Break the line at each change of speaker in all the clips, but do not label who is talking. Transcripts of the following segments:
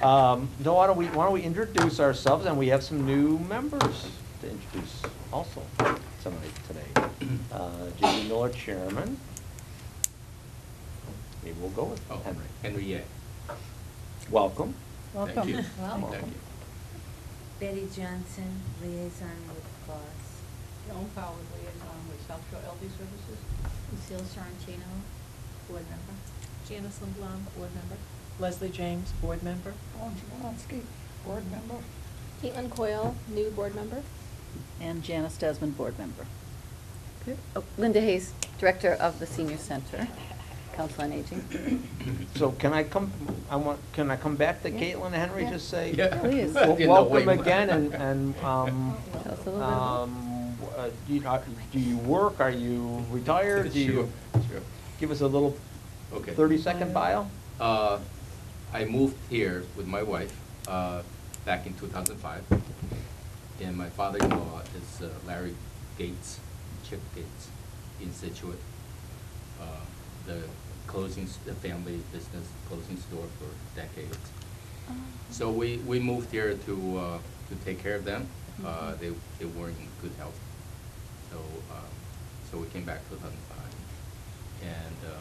No, why don't we introduce ourselves, and we have some new members to introduce also today. J.D. Miller, Chairman. Maybe we'll go with Henry.
Henry.
Welcome.
Welcome.
Thank you.
Welcome.
Thank you.
Betty Johnson, liaison with COS.
Joan Powell, liaison with South Shore LD Services.
Lucille Sorrentino, board member.
Janice Lindblom, board member.
Leslie James, board member.
Owen Jablonski, board member.
Caitlin Coyle, new board member.
And Janice Desmond, board member.
Good. Oh, Linda Hayes, Director of the Senior Center, Council on Aging.
So can I come back to Caitlin and Henry,
Yeah.
just say?
Yeah.
Please.
Welcome again, and
Tell us a little
do you work, are you retired? Do you
Sure.
give us a little
Okay.
30-second bio?
I moved here with my wife back in 2005, and my father-in-law is Larry Gates, Chip Gates, in Scituate. The family business clothing store for decades. So we moved here to take care of them. They weren't in good health, so we came back 2005, and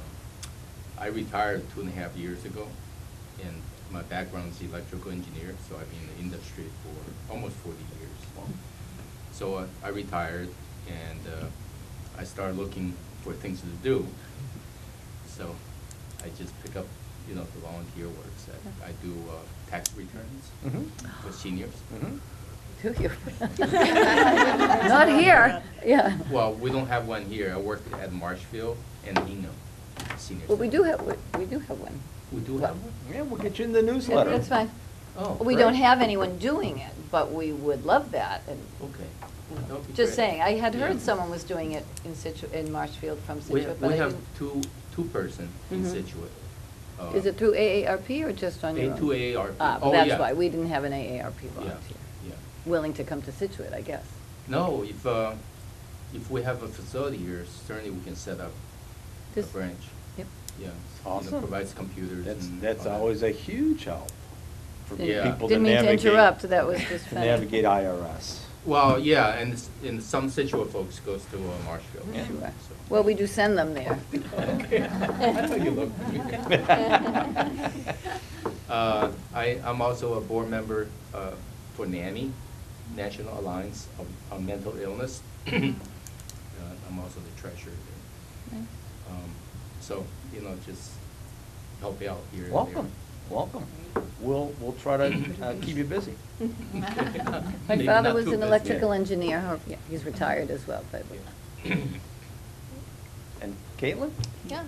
I retired 2.5 years ago, and my background is electrical engineer, so I've been in the industry for almost 40 years. So I retired, and I started looking for things to do. So I just pick up, the volunteer work. I do tax returns for seniors.
Do you? Not here, yeah.
Well, we don't have one here. I work at Marshfield and Hingham Senior
Well,
Center.
we do have one.
We do have one?
Yeah, we'll get you in the newsletter.
That's fine.
Oh,
We
great.
don't have anyone doing it, but we would love that. And
Okay. That would be
just
great.
saying, I had heard
Yeah.
someone was doing it in Marshfield from
We
Scituate, but I
have
didn't.
two person in
Mhm.
Scituate.
Is it through AARP or just on your own?
Two AARP.
Ah,
Oh,
that's
yeah.
why, we didn't have an AARP
Yeah,
volunteer.
yeah.
Willing to come to Scituate, I guess.
No, if we have a facility here, certainly we can set up a
This-
branch.
Yep.
Yeah.
Awesome.
Provides computers. and
That's
all that.
always a huge help for
Yeah.
people to
Didn't mean to
navigate.
interrupt, that was just
to
funny.
navigate IRS.
Well, yeah, and some Scituate folks goes to Marshfield.
Yeah.
Sure.
So.
Well, we do send them there.
Okay. I thought you looked. I'm also a board member for NAMI, National Alliance on Mental Illness. I'm also the treasurer there.
Nice.
So, just help out here and
Welcome, welcome. We'll try to keep you busy.
My
Maybe
father
not
was
too
an
busy.
electrical engineer, yeah, he's retired as well, but.
Yeah.
And Caitlin?
Yeah.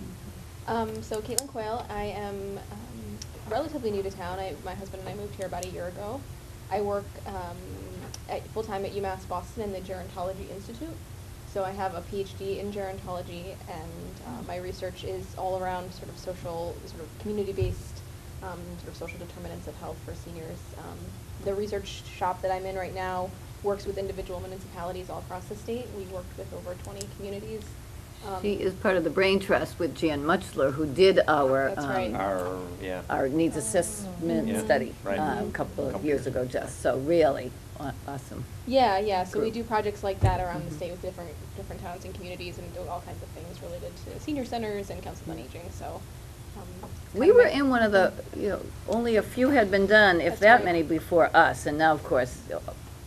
So Caitlin Coyle, I am relatively new to town. My husband and I moved here about a year ago. I work full-time at UMass Boston in the Gerontology Institute. So I have a PhD in gerontology, and my research is all around sort of community-based sort of social determinants of health for seniors. The research shop that I'm in right now works with individual municipalities all across the state. We worked with over 20 communities.
She is part of the Brain Trust with Jan Muchler, who did our,
That's right.
our needs assessment
Yeah,
study
right.
a couple of years ago just, so really awesome.
Yeah. So we
Group.
do projects like that around the state with different towns and communities, and do all kinds of things related to senior centers and councils on aging. So
We were in one of the, only a few had been done, if
That's
that
right.
many before us, and now, of course,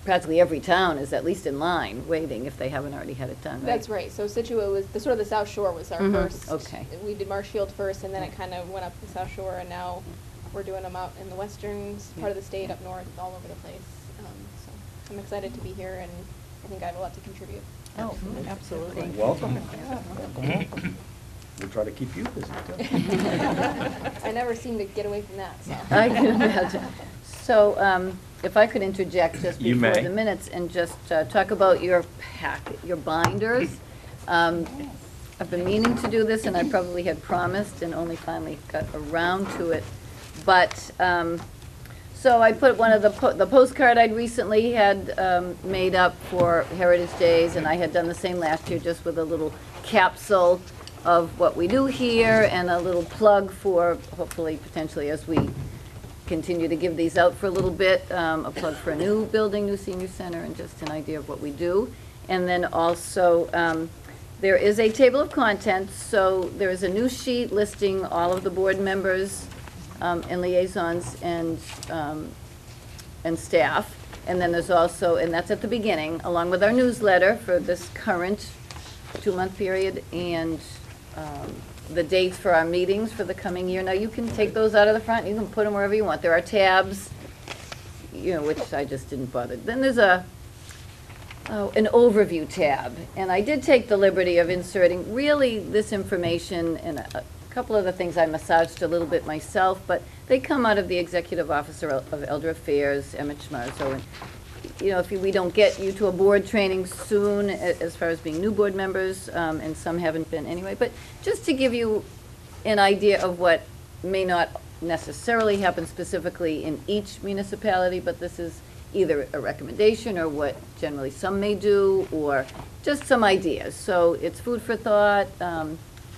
practically every town is at least in line, waiting if they haven't already had it done, right?
That's right. So Scituate was the sort of the South Shore was our
Mhm,
first.
okay.
We did Marshfield first, and then it kind of went up the South Shore, and now we're doing them out in the western part of the state, up north, all over the place. So I'm excited to be here, and I think I have a lot to contribute.
Oh, absolutely.
Welcome. Welcome. We'll try to keep you busy too.
I never seem to get away from that. So.
I can imagine. So, if I could interject just
You
before
may.
the minutes and just talk about your your binders. I've been meaning to do this, and I probably had promised and only finally got around to it. But, so I put one of the postcard I'd recently had made up for Heritage Days, and I had done the same last year, just with a little capsule of what we do here and a little plug for, hopefully, potentially, as we continue to give these out for a little bit, a plug for a new building, new senior center, and just an idea of what we do. And then also, there is a table of contents, so there is a new sheet listing all of the board members and liaisons and staff. And then there's also, and that's at the beginning, along with our newsletter for this current 2-month period, and the dates for our meetings for the coming year. Now, you can take those out of the front, you can put them wherever you want. There are tabs, you know, which I just didn't bother. Then there's an overview tab, and I did take the liberty of inserting really this information and a couple of the things I massaged a little bit myself, but they come out of the Executive Officer of Elder Affairs, Emmett Schmarzo. And, you know, if we don't get you to a board training soon, as far as being new board members, and some haven't been anyway, but just to give you an idea of what may not necessarily happen specifically in each municipality, but this is either a recommendation or what generally some may do, or just some ideas. So it's food for thought,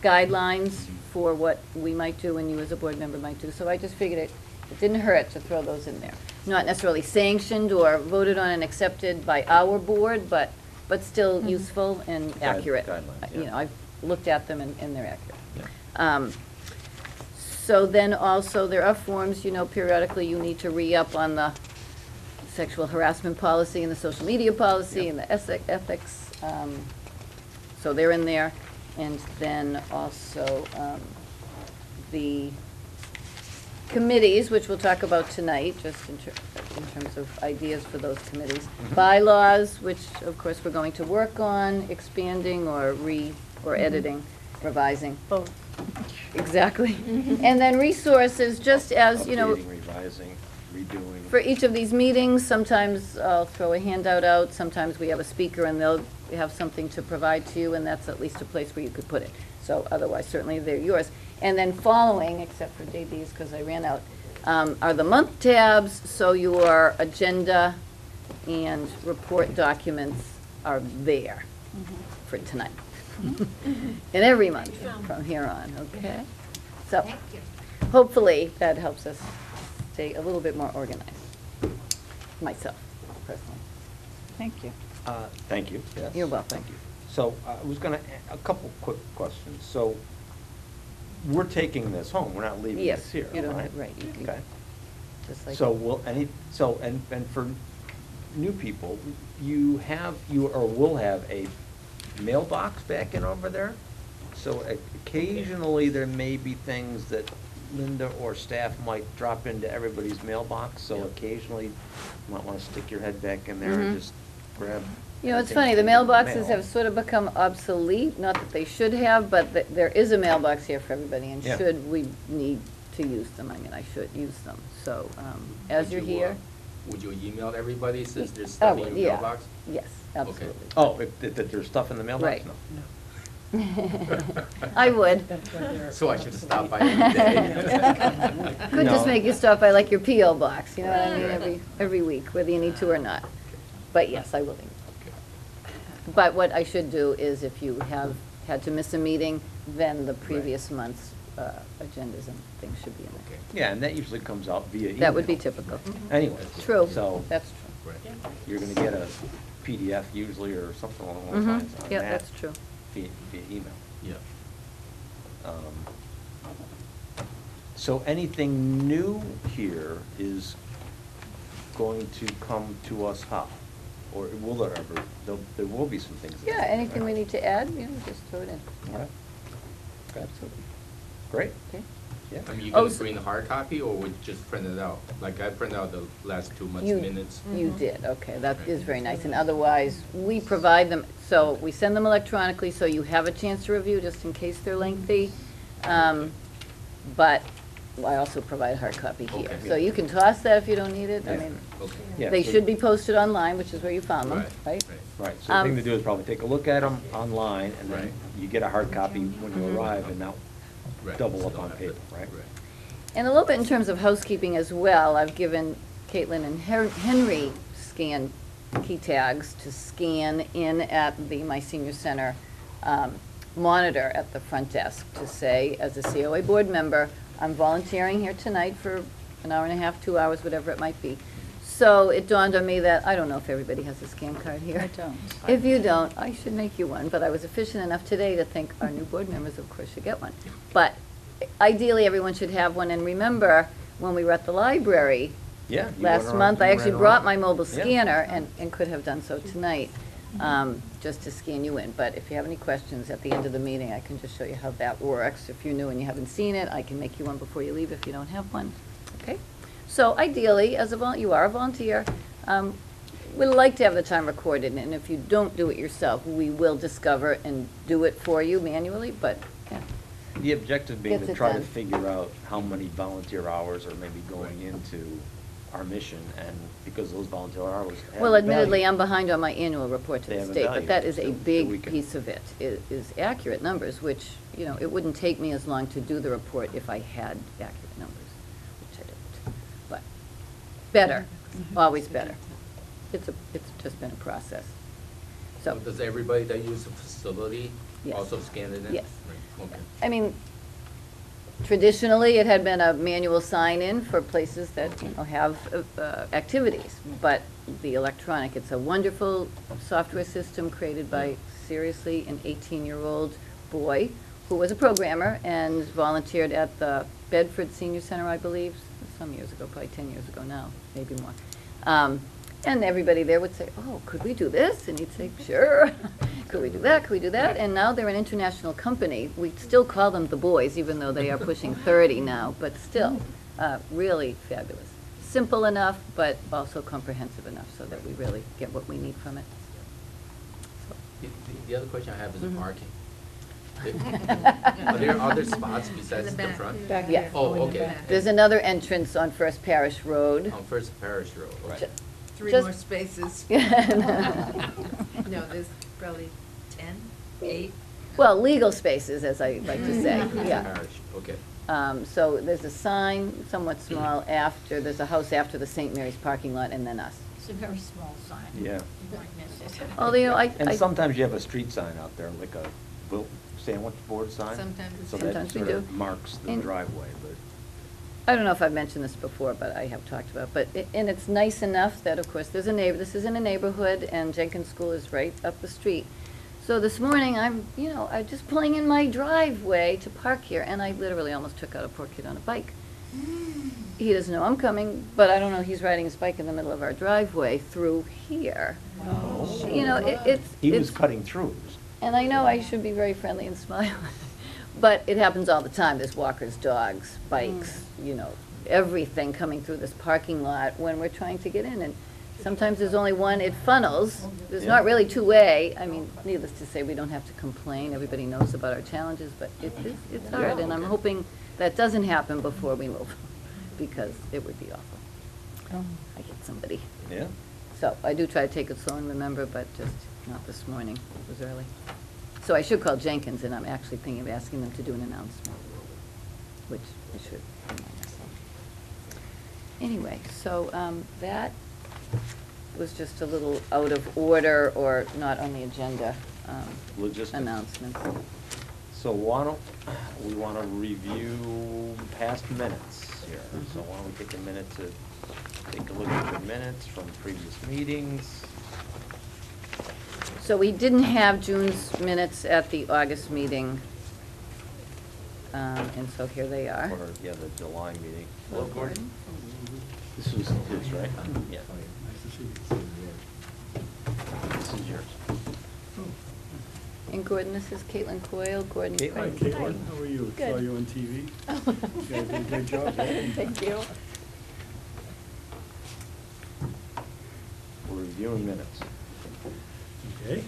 guidelines for what we might do and you as a board member might do. So I just figured it didn't hurt to throw those in there. Not necessarily sanctioned or voted on and accepted by our board, but still useful and accurate.
Guidelines,
You
yeah.
know, I've looked at them and they're accurate.
Yeah.
So then also, there are forms, you know, periodically you need to re-up on the sexual harassment policy and the social media policy and the ethics. So they're in there. And then also the committees, which we'll talk about tonight, just in terms of ideas for those committees. Bylaws, which of course we're going to work on expanding or editing, revising.
Both.
Exactly. And then resources, just as, you know,
Updating, revising, redoing.
for each of these meetings, sometimes I'll throw a handout out, sometimes we have a speaker and they'll have something to provide to you, and that's at least a place where you could put it. So otherwise, certainly they're yours. And then following, except for JB's because I ran out, are the month tabs, so your agenda and report documents are there for tonight. And every month from here on, okay? So hopefully that helps us stay a little bit more organized, myself, personally.
Thank you.
Thank you, yes.
You're welcome.
Thank you. So I was gonna, a couple quick questions. So we're taking this home, we're not leaving
Yes,
this here,
you don't
right?
have- right, you can-
Okay.
Just like.
So will and for new people, you will have a mailbox back in over there? So occasionally there may be things that Linda or staff might drop into everybody's mailbox, so occasionally you might wanna stick your head back in there and
Mhm.
just grab.
You know, it's
everything
funny, the
in
mailboxes
mail.
have sort of become obsolete, not that they should have, but there is a mailbox here for everybody, and
Yeah.
should we need to use them, I mean, I should use them. So, as
Would
you're
you,
here.
Would you email everybody since there's
I
stuff in
would,
your
yeah.
mailbox?
Yes, absolutely.
Oh, if there's stuff in the mailbox?
Right.
No.
I would.
So I should stop by every day?
Could just
No.
make you stop by like your P.O. box, you know what I mean, every week, whether you need to or not. But yes, I will.
Okay.
But what I should do is if you have had to miss a meeting, then the previous month's agendas and things should be in there.
Okay.
Yeah, and that usually comes out via email.
That would be typical.
Anyway.
True,
So
that's true.
Right.
you're gonna get a PDF usually or something along those
Mhm.
lines on
Yeah,
that
that's true.
via email.
Yeah.
So anything new here is going to come to us how? Or will there ever, there will be some things. that-
Yeah, anything we need to add, you know, just throw it in.
Okay.
Absolutely.
Great,
Okay.
yeah.
I mean, you
Oh,
gonna
so-
bring the hard copy or would just print it out? Like I printed out the last 2 months'
You-
minutes.
You did, okay, that is very nice. And otherwise, we provide them, so we send them electronically, so you have a chance to review, just in case they're lengthy. But I also provide a hard copy here.
Okay.
So you can toss that if you don't need it. I
Yeah.
mean,
Okay.
Yeah,
they
so-
should be posted online, which is where you found them,
Right,
right?
Right, so the thing
Um,
to do is probably take a look at them online, and then
Right.
you get a hard copy when you
Mhm.
arrive, and now
Right.
double up
Still
on
have
paper,
it.
right?
And a little bit in terms of housekeeping as well, I've given Caitlin and Henry scan key tags to scan in at the My Senior Center monitor at the front desk to say, as a COA board member, I'm volunteering here tonight for an hour and a half, 2 hours, whatever it might be. So it dawned on me that, I don't know if everybody has a scan card here.
I don't.
If you don't, I should make you one, but I was efficient enough today to think our new board members, of course, should get one. But ideally, everyone should have one, and remember, when we were at the library
Yeah. you
last
went around-
month, I
you
actually
ran
brought
around.
my mobile
Yeah.
scanner and could have done so tonight, just to scan you in. But if you have any questions at the end of the meeting, I can just show you how that works. If you're new and you haven't seen it, I can make you one before you leave if you don't have one, okay? So ideally, as you are a volunteer, we'd like to have the time recorded, and if you don't do it yourself, we will discover and do it for you manually, but, yeah.
The objective being
Gets
to
it
try to
done.
figure out how many volunteer hours are maybe going into our mission, and because those volunteer hours have
Well, admittedly,
value.
I'm behind on my annual report to
They
the
have a
state, but
value,
that is
so
a
we
big
can-
piece of it, is accurate numbers, which, you know, it wouldn't take me as long to do the report if I had accurate numbers, which I don't. But better, always better. It's just been a process. So,
Does everybody that use the facility
Yes.
also scan it in?
Yes.
Right, okay.
I mean, traditionally, it had been a manual sign-in for places that, you know, have activities, but the electronic, it's a wonderful software system created by, seriously, an 18-year-old boy who was a programmer and volunteered at the Bedford Senior Center, I believe, some years ago, probably 10 years ago now, maybe more. And everybody there would say, oh, could we do this? And he'd say, sure. Could we do that? Could we do that? And now they're an international company. We still call them the boys, even though they are pushing 30 now, but still, really fabulous. Simple enough, but also comprehensive enough so that we really get what we need from it.
The other question I have is
Mhm.
parking. Are there other spots besides the front?
Back here.
Oh, okay.
There's another entrance on First Parish Road.
On First Parish Road, right.
Ju-
Three
Just-
more spaces. No, there's probably 10, 8.
Well, legal spaces, as I like to say,
First
yeah.
Parish, okay.
So there's a sign, somewhat small, there's a house after the St. Mary's parking lot, and then us.
It's a very small sign.
Yeah.
You might miss it.
Although, you know,
And
I,
sometimes you have a street sign out there, like a sandwich board sign.
Sometimes it's-
So that
Sometimes we
sort of
do.
marks the
And-
driveway, but.
I don't know if I've mentioned this before, but I have talked about, and it's nice enough that, of course, there's a this is in a neighborhood, and Jenkins School is right up the street. So this morning, I'm just pulling in my driveway to park here, and I literally almost took out a poor kid on a bike. He doesn't know I'm coming, but I don't know, he's riding his bike in the middle of our driveway through here.
Oh.
You know, it's.
He was
it's-
cutting through.
And I know I should be very friendly and smile, but it happens all the time. There's walkers, dogs, bikes, you know, everything coming through this parking lot when we're trying to get in. And sometimes there's only one, it funnels. There's not really two-way. I mean, needless to say, we don't have to complain. Everybody knows about our challenges, but it's hard. And I'm hoping that doesn't happen before we move, because it would be awful. I hit somebody.
Yeah.
So I do try to take it slow and remember, but just not this morning. It was early. So I should call Jenkins, and I'm actually thinking of asking them to do an announcement, which I should remind myself. Anyway, so that was just a little out of order or not on the agenda
Logistics.
announcements.
So we want to review past minutes here. So why don't we take a minute to take a look at the minutes from previous meetings?
So we didn't have June's minutes at the August meeting, and so here they are.
Or, yeah, the July meeting.
Hello, Gordon.
This was his, right? Yeah.
Nice to see you.
This is yours.
And Gordon, this is Caitlin Coyle, Gordon.
Caitlin.
Hi, Caitlin, how are you?
Good.
Saw you on TV. You guys did a great job.
Thank you.
We're reviewing minutes.
Okay.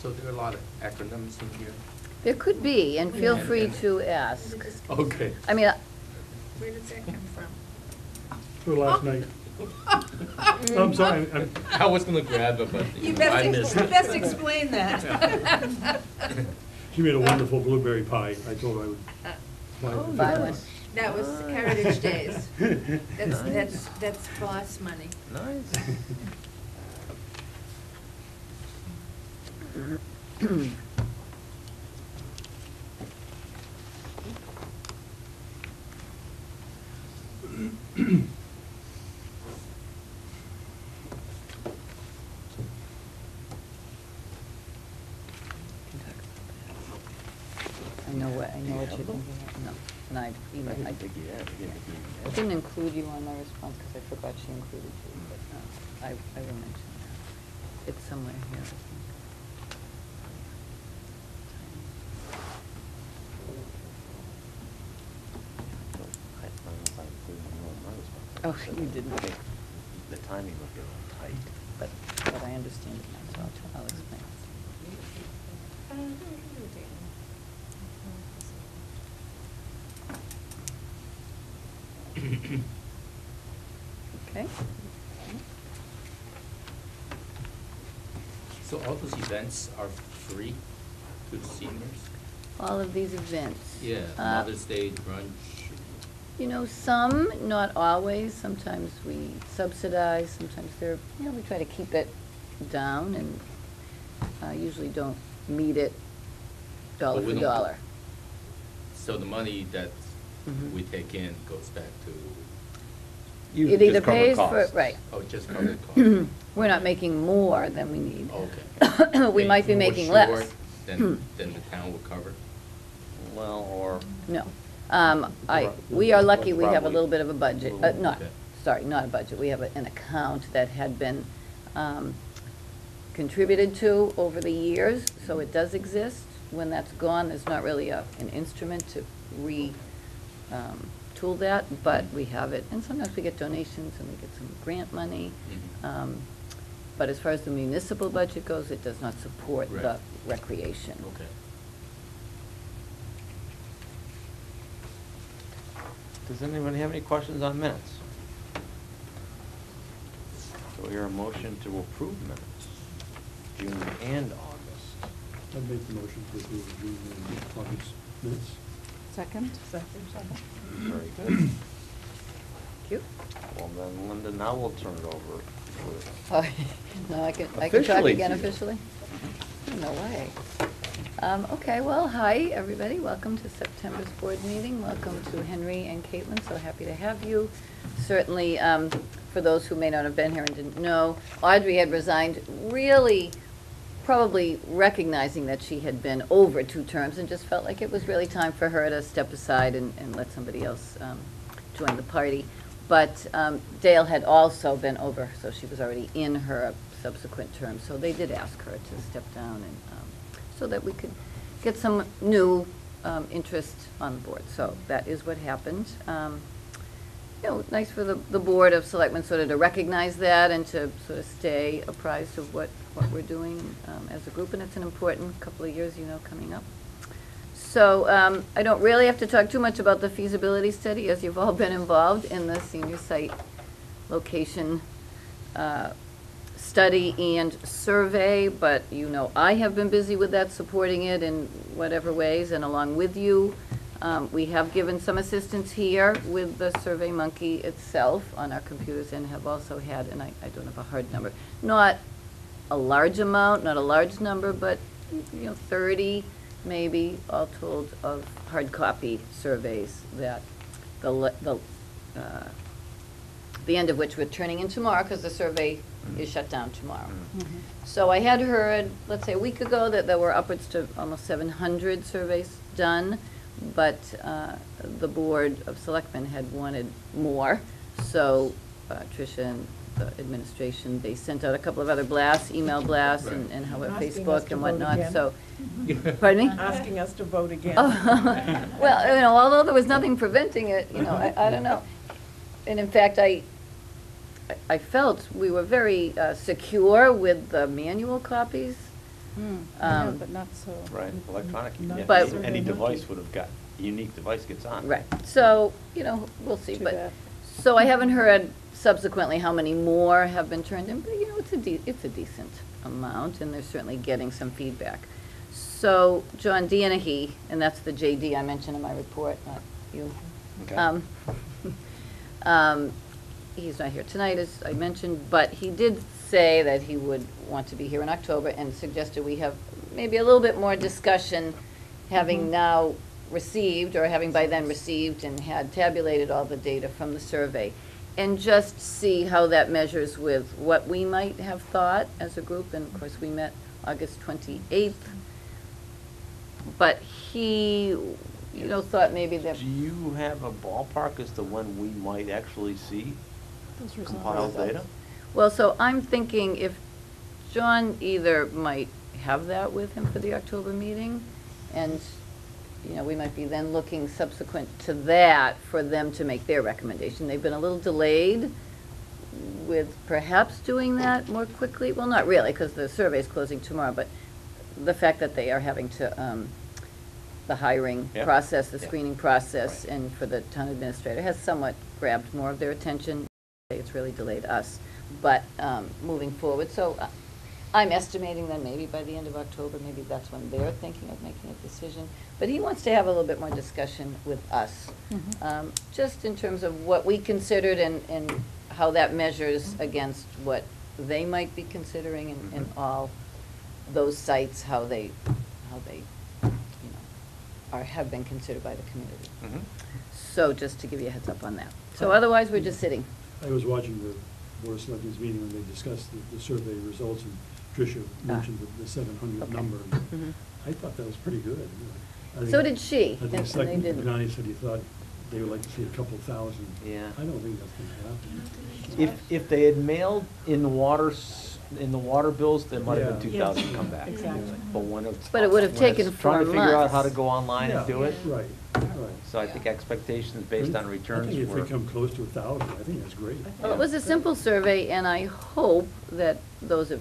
So there are a lot of acronyms in here?
There could be, and feel free to ask.
Okay.
I mean,
Where did that come from?
For last night. I'm sorry,
I was gonna grab it, but
You
I missed it.
best explain that.
she made a wonderful blueberry pie. I told her I would buy it.
buy one.
That was Heritage Days. That's boss money.
Nice.
I know what you're thinking. No, and I didn't include you on my response because I forgot she included you, but I will mention that. It's somewhere here, I think. Oh, you didn't.
The timing would be a little tight.
But I understand it now, so I'll explain. Okay.
So all those events are free to the seniors?
All of these events.
Yeah, Mother's Day brunch.
You know, some, not always. Sometimes we subsidize, sometimes they're, we try to keep it down and usually don't meet it dollar
But we
for
don't-
dollar.
So the money that
Mhm.
we take in goes back to,
You
It
just
either
cover
pays for,
costs.
right.
oh, just cover the cost?
We're not making more than we need.
Okay.
We might be
More
making less.
short Than the town will cover?
Well, or.
No. We are lucky we have a
Probably.
little bit of a budget, not
Okay.
a budget, we have an account that had been contributed to over the years, so it does exist. When that's gone, there's not really an instrument to tool that, but we have it, and sometimes we get donations and we get some grant money.
Mhm.
But as far as the municipal budget goes, it does not support the
Right.
recreation.
Okay.
Does anyone have any questions on minutes? So we hear a motion to approve minutes, June and August.
I'd make the motion to approve the June and August minutes.
Second?
Very good.
Thank you.
Well, then, Linda, now we'll turn it over.
Oh, no, I can talk
Officially
again
to you.
officially? No way. Okay, well, hi, everybody. Welcome to September's board meeting. Welcome to Henry and Caitlin. So happy to have you. Certainly, for those who may not have been here and didn't know, Audrey had resigned, really probably recognizing that she had been over 2 terms and just felt like it was really time for her to step aside and let somebody else join the party. But Dale had also been over, so she was already in her subsequent term. So they did ask her to step down and so that we could get some new interest on the board. So that is what happened. Nice for the Board of Selectmen sort of to recognize that and to sort of stay apprised of what we're doing as a group. And it's an important couple of years, coming up. So I don't really have to talk too much about the feasibility study, as you've all been involved in the senior site location study and survey, but I have been busy with that, supporting it in whatever ways, and along with you. We have given some assistance here with the Survey Monkey itself on our computers, and have also had, and I don't have a hard number, not a large amount, not a large number, but 30 maybe, all told, of hard copy surveys that the end of which we're turning in tomorrow, because the survey is shut down tomorrow. So I had heard, let's say a week ago, that there were upwards to almost 700 surveys done, but the Board of Selectmen had wanted more. So Tricia and the administration, they sent out a couple of other blasts, email blasts,
Right.
and how about
Asking us
Facebook
to
and
vote
whatnot,
again.
so. Pardon me?
Asking us to vote again.
Oh, well, although there was nothing preventing it, I don't know. And in fact, I felt we were very secure with the manual copies
Yeah,
Um,
but not so.
Right, electronic,
not
yeah,
But-
so
any
Nokia.
device would have got, unique device gets on.
Right, so, you know, we'll see,
Too
but,
bad.
so I haven't heard subsequently how many more have been turned in, but, you know, it's a decent amount, and they're certainly getting some feedback. So, John Danahy, and that's the JD I mentioned in my report, not you.
Okay.
He's not here tonight, as I mentioned, but he did say that he would want to be here in October and suggested we have maybe a little bit more discussion, having now received, or having by then received and had tabulated all the data from the survey, and just see how that measures with what we might have thought as a group, and of course, we met August 28th. But he, you know, thought maybe that.
Do you have a ballpark as to when we might actually see
Those results.
compiled data?
Well, so I'm thinking if John either might have that with him for the October meeting, and, you know, we might be then looking subsequent to that for them to make their recommendation. They've been a little delayed with perhaps doing that more quickly. Well, not really, because the survey's closing tomorrow, but the fact that they are having to, the hiring
Yeah.
process, the
Yeah.
screening process,
Right.
and for the town administrator has somewhat grabbed more of their attention. It's really delayed us, but moving forward, so I'm estimating that maybe by the end of October, maybe that's when they're thinking of making a decision. But he wants to have a little bit more discussion with us, just in terms of what we considered and how that measures against what they might be considering in all those sites, how they, you know, have been considered by the community.
Mhm.
So just to give you a heads up on that. So otherwise, we're just sitting.
I was watching the Board of Selectmen's meeting when they discussed the survey results, and Tricia mentioned the 700
Okay.
number.
Mhm.
I thought that was pretty good. I think-
So did she,
I think
and they
Selectman
didn't.
Vignani said he thought they would like to see a couple thousand.
Yeah.
I don't think that's gonna happen.
If they had mailed in the water bills, there might have
Yeah.
been 2,000 come back.
Exactly.
But when it's.
But it would have
when it's
taken
Trying to
4
figure out how to
months.
go online and do it.
Right, right.
So I think expectations based on
I
returns
think if
were.
they come close to 1,000, I think that's great.
Well, it was a simple survey, and I hope that those of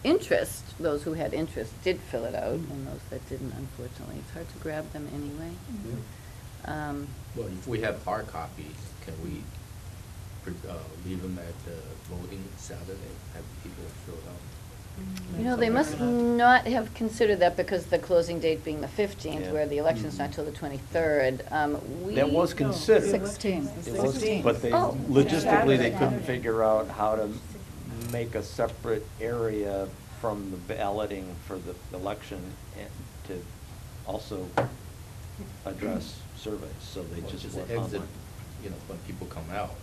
interest, those who had interest did fill it out, and those that didn't, unfortunately, it's hard to grab them anyway.
Yeah.
Well, if we have hard copies, can we leave them at the voting Saturday, have people fill it out?
You know, they must not have considered that because the closing date being the 15th,
Yeah.
where the election's not till the 23rd.
That was considered.
16.
It was, but they,
Oh.
logistically, they couldn't figure out how to make a separate area from the balloting for the election and to also address surveys, so they
Or
just
just
went
exit,
online.
you know, when people come out.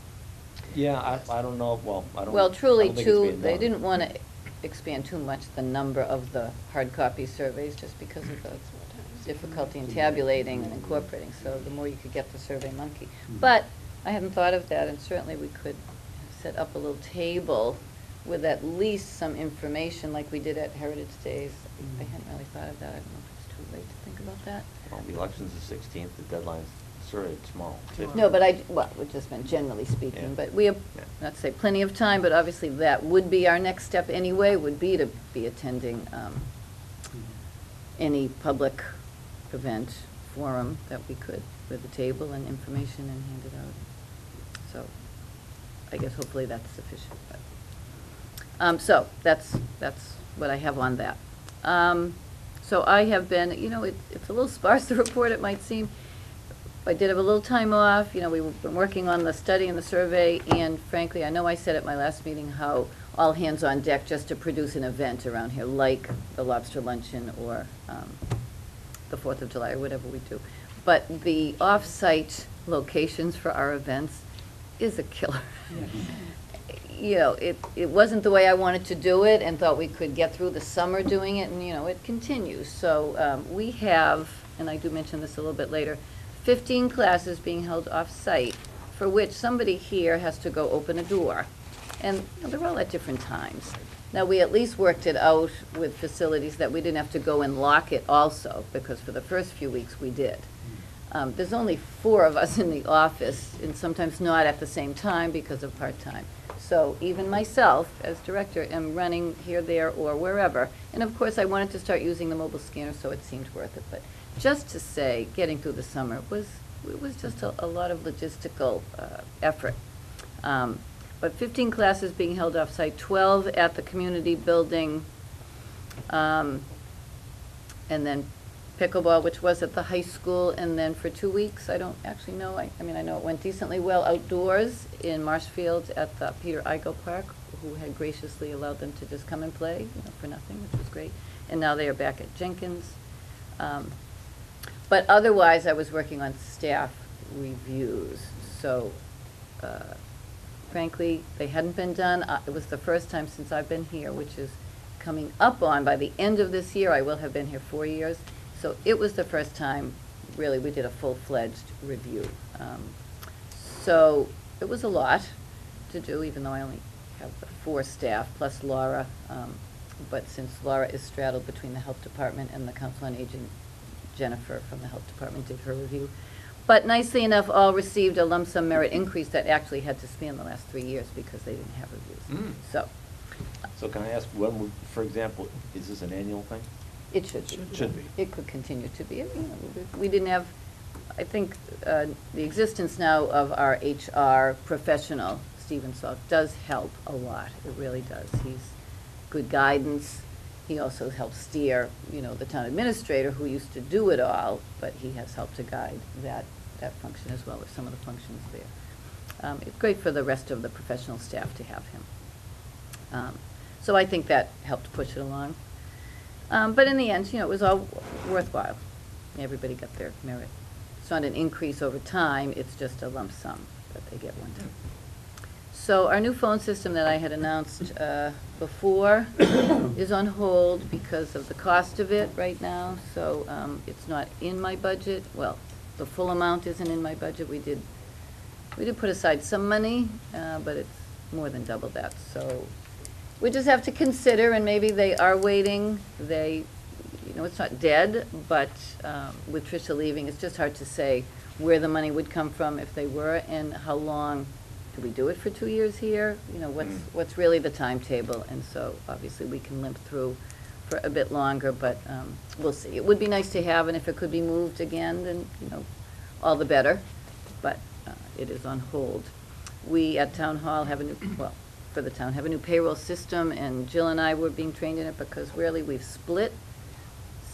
Yeah, I don't know, well, I don't.
Well, truly,
I don't think it's
too,
being
they
done.
didn't want to expand too much the number of the hard copy surveys, just because of the difficulty in tabulating and incorporating, so the more you could get the Survey Monkey. But I hadn't thought of that, and certainly we could set up a little table with at least some information, like we did at Heritage Days. I hadn't really thought of that, I don't know if it's too late to think about that.
Well, the election's the 16th, the deadline's sort of small.
No, but well, we've just been generally speaking,
Yeah.
but we have,
Yeah.
not to say plenty of time, but obviously that would be our next step anyway, would be to be attending any public event, forum that we could, with a table and information and hand it out. So, I guess hopefully that's sufficient, but, so, that's what I have on that. So I have been, you know, it's a little sparse, the report, it might seem. I did have a little time off, you know, we've been working on the study and the survey, and frankly, I know I said at my last meeting how all hands on deck just to produce an event around here, like the lobster luncheon or the 4th of July, or whatever we do. But the off-site locations for our events is a killer. You know, it wasn't the way I wanted to do it, and thought we could get through the summer doing it, and, you know, it continues. So we have, and I do mention this a little bit later, 15 classes being held off-site, for which somebody here has to go open a door. And you know, they're all at different times. Now, we at least worked it out with facilities that we didn't have to go and lock it also, because for the first few weeks we did. There's only 4 of us in the office, and sometimes not at the same time because of part-time. So even myself, as director, am running here, there, or wherever. And of course, I wanted to start using the mobile scanner, so it seemed worth it. But just to say, getting through the summer it was just a lot of logistical effort. But 15 classes being held off-site, 12 at the community building, and then pickleball, which was at the high school, and then for 2 weeks, I don't actually know, I mean, I know it went decently well outdoors in Marshfield at the Peter Igo Park, who had graciously allowed them to just come and play, for nothing, which was great. And now they are back at Jenkins. But otherwise, I was working on staff reviews. So frankly, they hadn't been done. It was the first time since I've been here, which is coming up on, by the end of this year, I will have been here 4 years. So it was the first time, really, we did a full-fledged review. So it was a lot to do, even though I only have 4 staff, plus Laura. But since Laura is straddled between the health department and the council on aging, Jennifer from the health department did her review. But nicely enough, all received a lump sum merit increase that actually had to span the last 3 years because they didn't have reviews.
So can I ask, for example, is this an annual thing?
It should be.
Should be.
It could continue to be. We didn't have, I think, the existence now of our HR professional, Stephen Salk, does help a lot. It really does. He's good guidance. He also helps steer, the town administrator who used to do it all, but he has helped to guide that function as well as some of the functions there. It's great for the rest of the professional staff to have him. So I think that helped push it along. But in the end, it was all worthwhile. Everybody got their merit. It's not an increase over time, it's just a lump sum that they get one time. So our new phone system that I had announced before is on hold because of the cost of it right now. So it's not in my budget. Well, the full amount isn't in my budget. We did put aside some money, but it's more than double that. So we just have to consider, and maybe they are waiting. It's not dead, but with Tricia leaving, it's just hard to say where the money would come from if they were, and how long. Do we do it for 2 years here? What's really the timetable? And so obviously we can limp through for a bit longer, but we'll see. It would be nice to have, and if it could be moved again, then all the better. But it is on hold. We at Town Hall have for the town have a new payroll system, and Jill and I were being trained in it because really we've split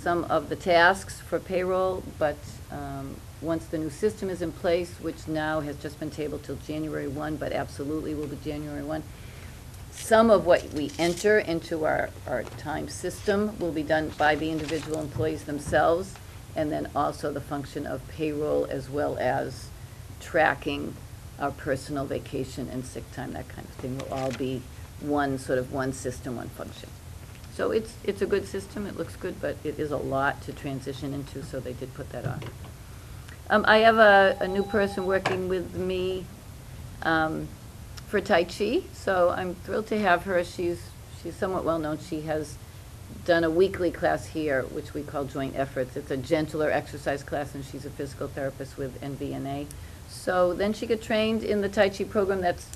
some of the tasks for payroll, but once the new system is in place, which now has just been tabled till January 1, but absolutely will be January 1, some of what we enter into our time system will be done by the individual employees themselves, and then also the function of payroll as well as tracking our personal vacation and sick time, that kind of thing, will all be one system, one function. So it's a good system, it looks good, but it is a lot to transition into, so they did put that on. I have a new person working with me for Tai Chi, so I'm thrilled to have her. She's somewhat well known. She has done a weekly class here, which we call Joint Efforts. It's a gentler exercise class, and she's a physical therapist with NVNA. So then she got trained in the Tai Chi program that's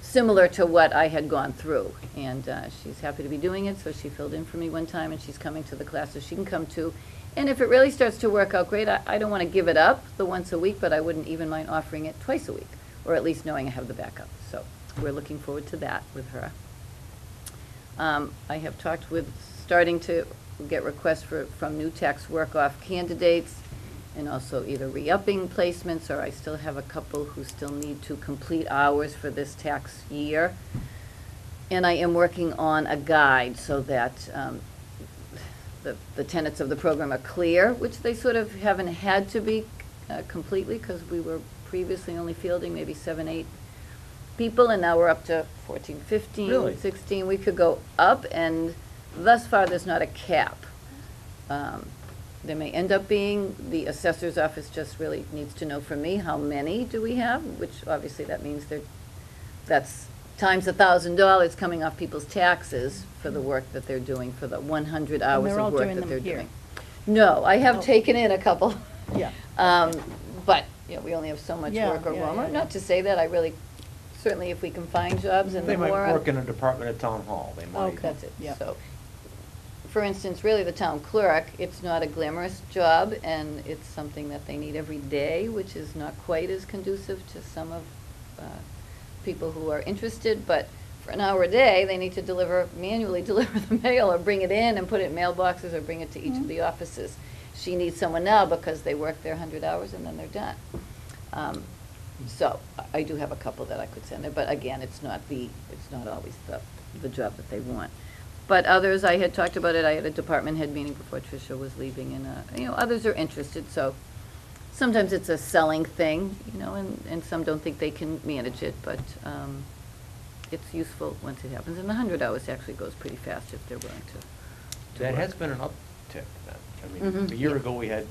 similar to what I had gone through, and she's happy to be doing it, so she filled in for me one time, and she's coming to the classes she can come to. And if it really starts to work out great, I don't want to give it up the once a week, but I wouldn't even mind offering it twice a week, or at least knowing I have the backup. So we're looking forward to that with her. I have talked with starting to get requests from new tax work-off candidates, and also either re-upping placements, or I still have a couple who still need to complete hours for this tax year. And I am working on a guide so that the tenets of the program are clear, which they sort of haven't had to be completely, because we were previously only fielding maybe 7, 8 people, and now we're up to 14, 15,
Really?
16. We could go up, and thus far there's not a cap. There may end up being, the assessor's office just really needs to know from me how many do we have, which obviously that means that's times $1,000 coming off people's taxes for the work that they're doing, for the 100 hours of work that they're doing. No, I have taken in a couple.
Yeah.
But we only have so much work or more. Not to say that I really certainly if we can find jobs and
They
the
might
more.
work in a department at town hall, they might.
Okay.
That's it.
Yeah.
So, for instance, really the town clerk, it's not a glamorous job, and it's something that they need every day, which is not quite as conducive to some of people who are interested, but for an hour a day, they need to manually deliver the mail, or bring it in and put it in mailboxes, or bring it to each of the offices. She needs someone now because they work their 100 hours and then they're done. So I do have a couple that I could send there, but again, it's not always the job that they want. But others, I had talked about it, I had a department head meeting before Tricia was leaving, and, others are interested, so sometimes it's a selling thing, and some don't think they can manage it, but it's useful once it happens. And the 100 hours actually goes pretty fast if they're willing to
That
work.
has been an uptick then. I mean,
Mhm,
a year
yeah.
ago, we had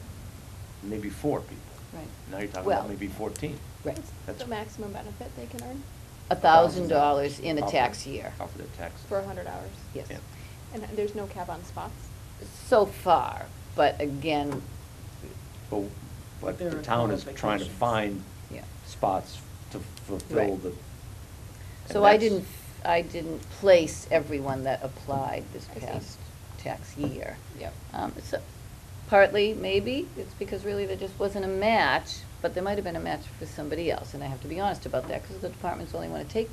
maybe 4 people.
Right.
Now you're talking
Well,
about maybe 14.
Right.
That's
The maximum benefit they can earn
$1,000 in a
Off
tax
the-
year.
Off of the tax.
for 100 hours.
Yes.
Yeah.
And there's no cap on spots?
So far, but again,
But
There
the
are
town is trying to
qualifications.
find
yeah.
spots to fulfill
Right.
the.
So I didn't place everyone that applied this
I see.
past tax year.
Yep.
So partly, maybe, it's because really there just wasn't a match, but there might have been a match for somebody else, and I have to be honest about that, because the departments only want to take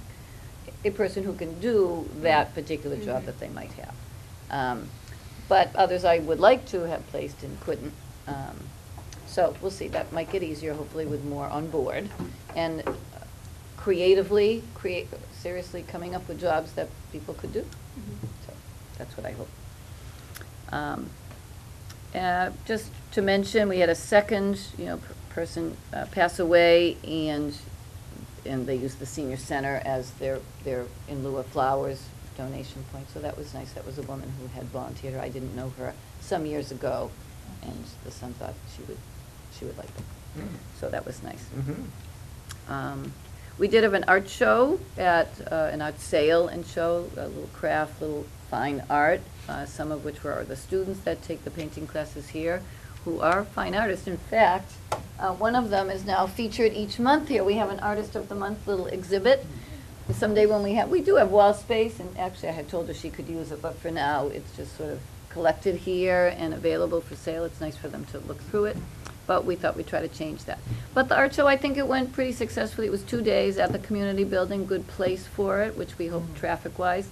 a person who can do that particular job
Mhm.
that they might have. But others I would like to have placed and couldn't. So we'll see, that might get easier, hopefully, with more on board. And seriously coming up with jobs that people could do. So that's what I hope. Just to mention, we had a second, person pass away, and they used the senior center as their in lieu of flowers donation point. So that was nice. That was a woman who had volunteered. I didn't know her some years ago, and the son thought she would like them. So that was nice.
Mm-hmm.
We did have an art show an art sale and show, a little craft, little fine art, some of which were the students that take the painting classes here, who are fine artists. In fact, one of them is now featured each month here. We have an Artist of the Month little exhibit. Someday when we do have wall space, and actually I had told her she could use it, but for now, it's just sort of collected here and available for sale. It's nice for them to look through it, but we thought we'd try to change that. But the art show, I think it went pretty successfully. It was 2 days at the community building, good place for it, which we hope traffic-wise.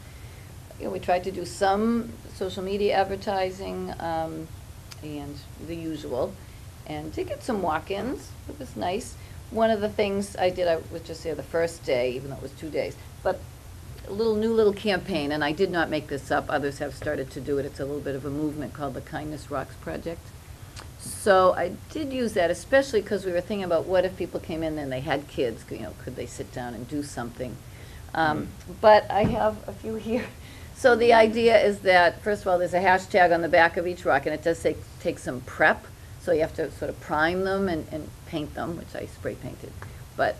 We tried to do some social media advertising, and the usual, and to get some walk-ins. It was nice. One of the things I did, I was just there the first day, even though it was 2 days, but a new little campaign, and I did not make this up, others have started to do it. It's a little bit of a movement called the Kindness Rocks Project. So I did use that, especially because we were thinking about what if people came in and they had kids, could they sit down and do something? But I have a few here. So the idea is that, first of all, there's a hashtag on the back of each rock, and it does say take some prep. So you have to sort of prime them and paint them, which I spray painted. But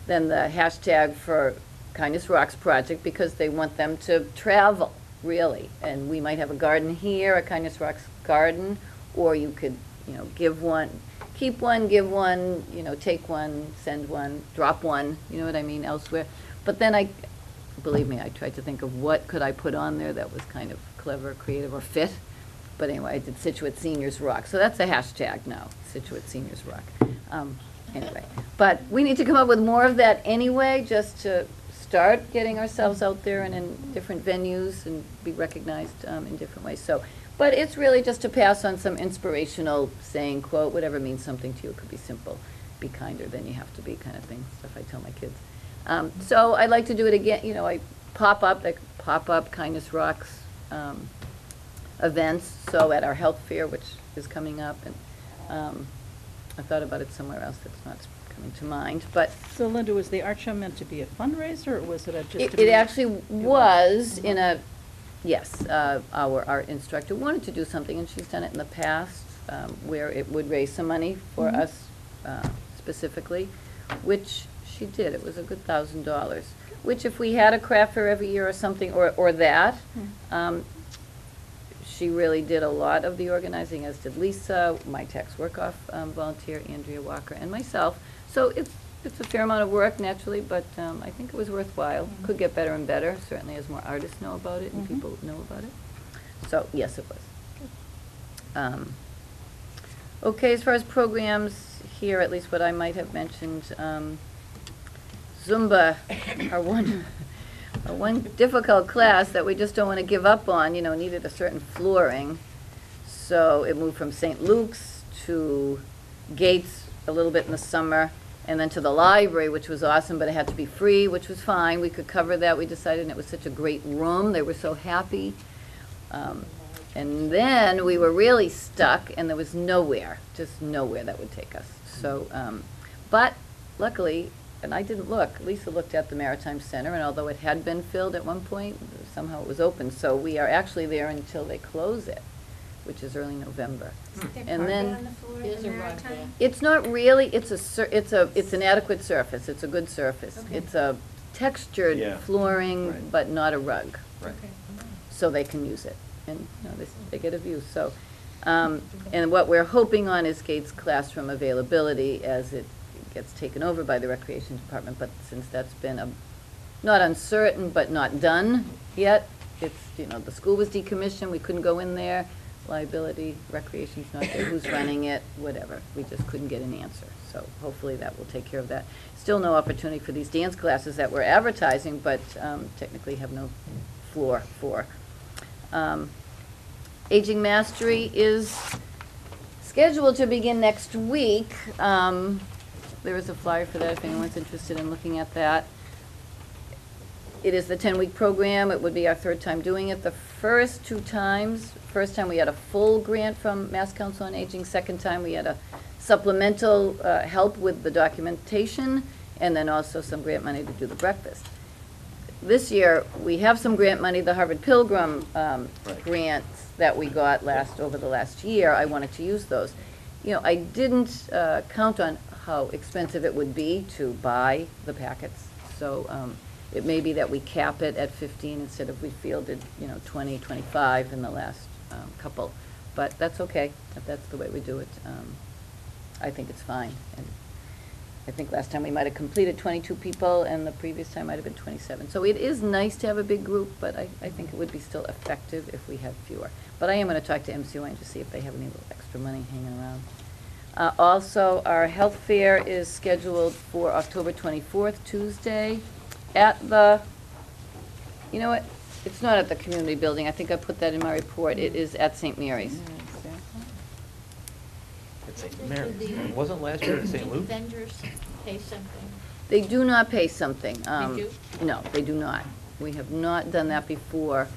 then the hashtag for Kindness Rocks Project, because they want them to travel, really. And we might have a garden here, a Kindness Rocks garden, or you could, give one, keep one, give one, take one, send one, drop one, you know what I mean, elsewhere. But then believe me, I tried to think of what could I put on there that was kind of clever, creative, or fit. But anyway, I did Scituate Seniors Rock. So that's a hashtag now, Scituate Seniors Rock. Anyway, but we need to come up with more of that anyway, just to start getting ourselves out there and in different venues and be recognized in different ways. So, but it's really just to pass on some inspirational saying, quote, whatever means something to you. It could be simple, be kinder than you have to be kind of thing, stuff I tell my kids. So I'd like to do it again, I pop up Kindness Rocks events, so at our health fair, which is coming up, and I thought about it somewhere else that's not coming to mind, but
So Linda, was the art show meant to be a fundraiser, or was it just?
it actually was in a, yes, our art instructor wanted to do something, and she's done it in the past, where it would raise some money for us specifically, which she did. It was a good $1,000, which if we had a craft fair every year or something, or that, she really did a lot of the organizing, as did Lisa, my tax work-off volunteer, Andrea Walker, and myself. So it's a fair amount of work naturally, but I think it was worthwhile. Could get better and better, certainly as more artists know about it and people know about it. So, yes, it was. Okay, as far as programs here, at least what I might have mentioned, Zumba, our one difficult class that we just don't want to give up on, needed a certain flooring. So it moved from St. Luke's to Gates a little bit in the summer, and then to the library, which was awesome, but it had to be free, which was fine. We could cover that. We decided, and it was such a great room. They were so happy. And then we were really stuck, and there was nowhere, just nowhere that would take us. So, but luckily, and I didn't look, Lisa looked at the Maritime Center, and although it had been filled at one point, somehow it was open. So we are actually there until they close it, which is early November. And then
There's a rug there.
it's not really, it's an adequate surface. It's a good surface.
Okay.
It's a textured
Yeah.
flooring,
Right.
but not a rug.
Right.
Okay.
So they can use it, and they get a view. So, and what we're hoping on is Gates classroom availability as it gets taken over by the Recreation Department. But since that's been not uncertain, but not done yet, it's, the school was decommissioned, we couldn't go in there, liability, recreation's not there, who's running it, whatever. We just couldn't get an answer. So hopefully that will take care of that. Still no opportunity for these dance classes that we're advertising, but technically have no floor for. Aging Mastery is scheduled to begin next week. There is a flyer for that if anyone's interested in looking at that. It is the 10-week program. It would be our third time doing it. The first two times, first time we had a full grant from Mass Council on Aging. Second time we had a supplemental help with the documentation, and then also some grant money to do the breakfast. This year, we have some grant money, the Harvard Pilgrim grants that we got over the last year. I wanted to use those. I didn't count on how expensive it would be to buy the packets. So it may be that we cap it at 15 instead of we fielded, 20, 25 in the last couple. But that's okay, if that's the way we do it. I think it's fine. And I think last time we might have completed 22 people, and the previous time might have been 27. So it is nice to have a big group, but I think it would be still effective if we had fewer. But I am going to talk to MCON to see if they have any little extra money hanging around. Also, our health fair is scheduled for October 24th, Tuesday, at the, you know what? It's not at the community building. I think I put that in my report. It is at St. Mary's.
At St. Mary's. Wasn't last year at St.
Do
Luke?
vendors pay something?
They do not pay something.
They do?
No, they do not. We have not done that before.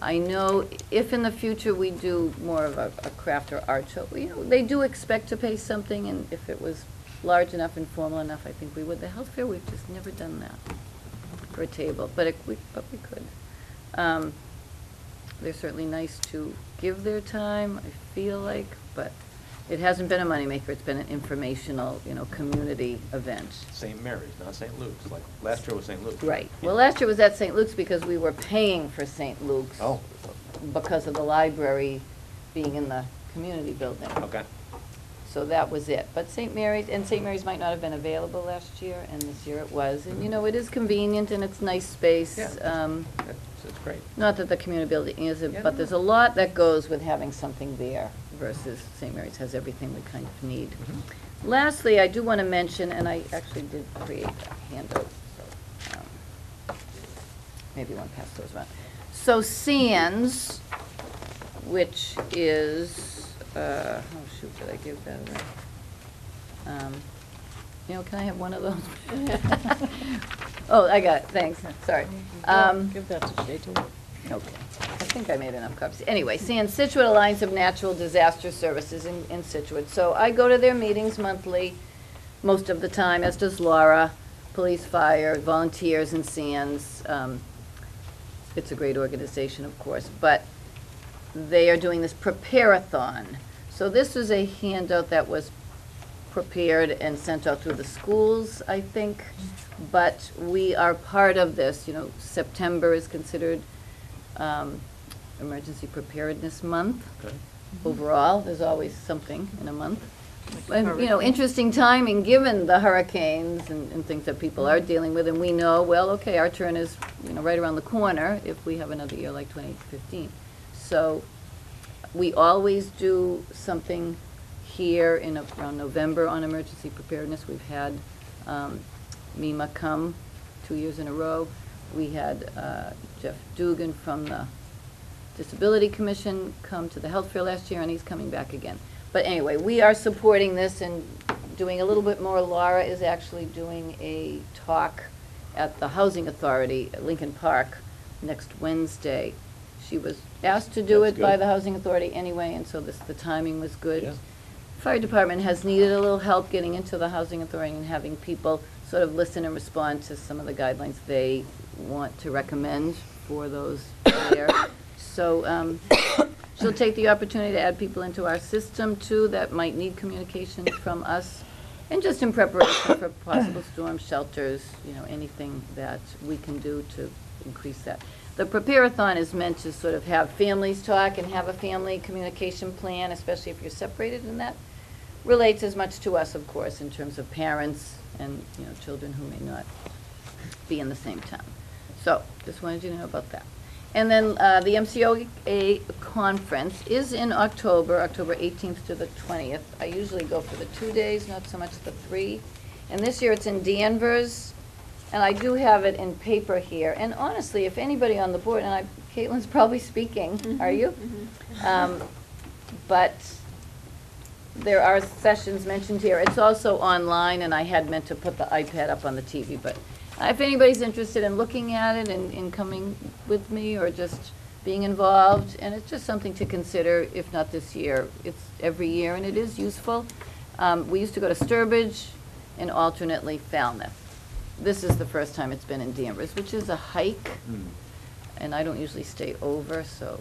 I know if in the future we do more of a craft or art show, they do expect to pay something, and if it was large enough and formal enough, I think we would. The health fair, we've just never done that for a table, but we could. They're certainly nice to give their time, I feel like, but it hasn't been a moneymaker. It's been an informational, community event.
St. Mary's, not St. Luke's, like last year was St. Luke's.
Right. Well, last year was at St. Luke's because we were paying for St. Luke's.
Oh.
Because of the library being in the community building.
Okay.
So that was it. But St. Mary's might not have been available last year, and this year it was. And, it is convenient and it's nice space.
Yeah. That's great.
Not that the community building isn't,
Yeah,
but
no.
there's a lot that goes with having something there versus St. Mary's has everything we kind of need.
Mhm.
Lastly, I do want to mention, and I actually did create a handout, so maybe I want to pass those around. So Sands, which is, oh shoot, did I give that away? Can I have one of those? Oh, I got it, thanks, sorry.
Give that to Shay too.
Okay, I think I made enough copies. Anyway, Sands, Scituate Alliance of Natural Disaster Services in Scituate. So I go to their meetings monthly, most of the time, as does Laura, police, fire, volunteers in Sands. It's a great organization, of course, but they are doing this prepare-a-thon. So this is a handout that was prepared and sent out through the schools, I think, but we are part of this. September is considered Emergency Preparedness Month.
Okay.
Overall, there's always something in a month. and, you know, interesting timing, given the hurricanes and things that people are dealing with, and we know, well, okay, our turn is, you know, right around the corner if we have another year like 2015. So we always do something here in around November on emergency preparedness. We've had MEMA come 2 years in a row. We had Jeff Dugan from the Disability Commission come to the health fair last year, and he's coming back again. But anyway, we are supporting this and doing a little bit more. Laura is actually doing a talk at the Housing Authority at Lincoln Park next Wednesday. She was asked to do
That's
it by
good.
the Housing Authority anyway, and so the timing was good.
Yeah.
Fire department has needed a little help getting into the Housing Authority and having people sort of listen and respond to some of the guidelines they want to recommend for those there. So she'll take the opportunity to add people into our system too that might need communication from us, and just in preparation for possible storm shelters, you know, anything that we can do to increase that. The Prepare-a-thon is meant to sort of have families talk and have a family communication plan, especially if you're separated, and that relates as much to us, of course, in terms of parents and, you know, children who may not be in the same town. So, just wanted you to know about that. And then the MCOA conference is in October 18th to the 20th. I usually go for the 2 days, not so much the 3. And this year it's in Danvers, and I do have it in paper here. And honestly, if anybody on the board, and Caitlin's probably speaking, are you? But there are sessions mentioned here. It's also online, and I had meant to put the iPad up on the TV, but if anybody's interested in looking at it and in coming with me or just being involved, and it's just something to consider, if not this year, it's every year, and it is useful. We used to go to Sturbridge and alternately Falmouth. This is the first time it's been in Danvers, which is a hike, and I don't usually stay over, so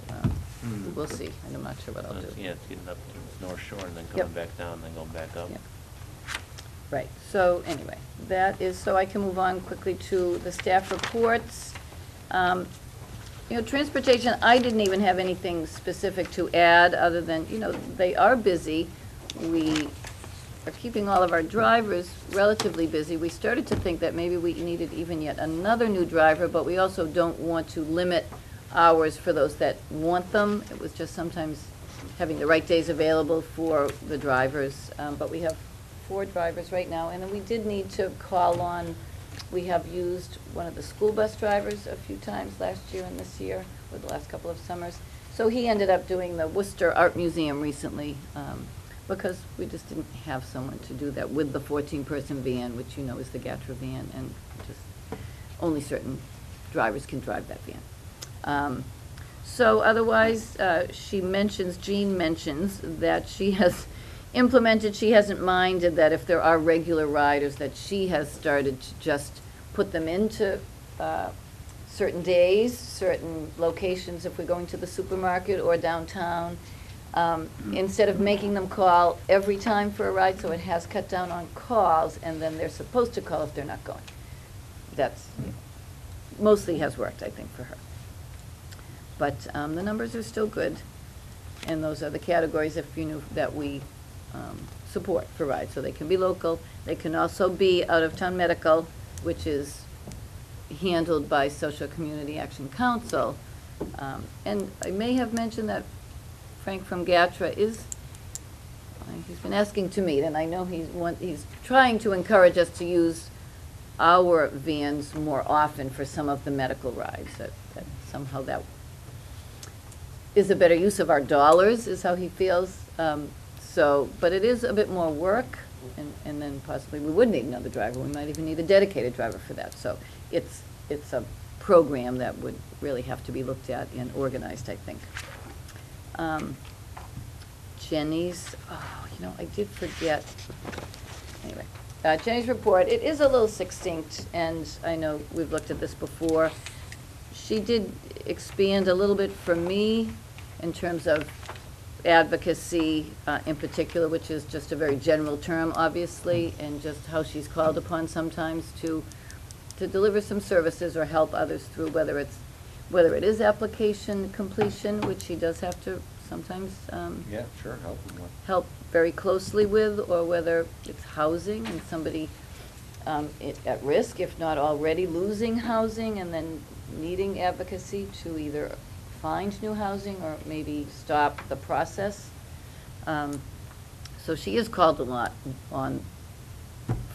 we'll see. And I'm not sure what I'll do.
Yeah, it's getting up to North Shore and then
Yep.
coming back down and then going back up.
Yep. Right, so anyway, that is, so I can move on quickly to the staff reports. You know, transportation, I didn't even have anything specific to add, other than, you know, they are busy. We are keeping all of our drivers relatively busy. We started to think that maybe we needed even yet another new driver, but we also don't want to limit hours for those that want them. It was just sometimes having the right days available for the drivers, but we have 4 drivers right now, and then we did need to call on, we have used one of the school bus drivers a few times last year and this year, or the last couple of summers. So he ended up doing the Worcester Art Museum recently, because we just didn't have someone to do that with the 14-person van, which you know is the GATRA van, and just only certain drivers can drive that van. So otherwise, Jean mentions that she has implemented, she hasn't minded that if there are regular riders, that she has started to just put them into certain days, certain locations, if we're going to the supermarket or downtown, instead of making them call every time for a ride, so it has cut down on calls, and then they're supposed to call if they're not going. That's, mostly has worked, I think, for her. But the numbers are still good, and those are the categories, if you knew, that we support for rides. So they can be local, they can also be out-of-town medical, which is handled by Social Community Action Council. And I may have mentioned that Frank from GATRA is, he's been asking to meet, and I know he's trying to encourage us to use our vans more often for some of the medical rides, that somehow that is a better use of our dollars, is how he feels. So, but it is a bit more work, and then possibly we would need another driver. We might even need a dedicated driver for that. So it's a program that would really have to be looked at and organized, I think. Jenny's, oh, you know, I did forget. Anyway, Jenny's report, it is a little succinct, and I know we've looked at this before. She did expand a little bit for me in terms of advocacy in particular, which is just a very general term, obviously, and just how she's called upon sometimes to deliver some services or help others through, whether it is application completion, which she does have to sometimes
Yeah, sure, help them with.
help very closely with, or whether it's housing and somebody at risk, if not already losing housing, and then needing advocacy to either find new housing or maybe stop the process. So she is called a lot on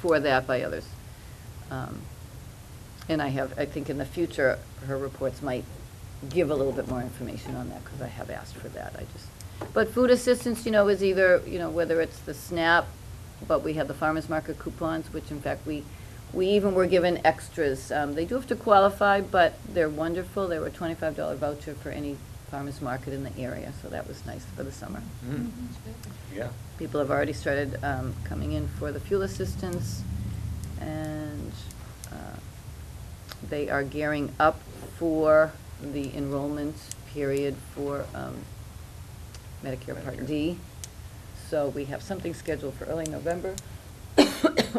for that by others. And I think in the future, her reports might give a little bit more information on that, because I have asked for that. But food assistance, is either, whether it's the SNAP, but we have the farmer's market coupons, which in fact we even were given extras. They do have to qualify, but they're wonderful. They were a $25 voucher for any farmer's market in the area, so that was nice for the summer.
Mm. Yeah.
People have already started coming in for the fuel assistance, and they are gearing up for the enrollment period for Medicare Part D. So we have something scheduled for early November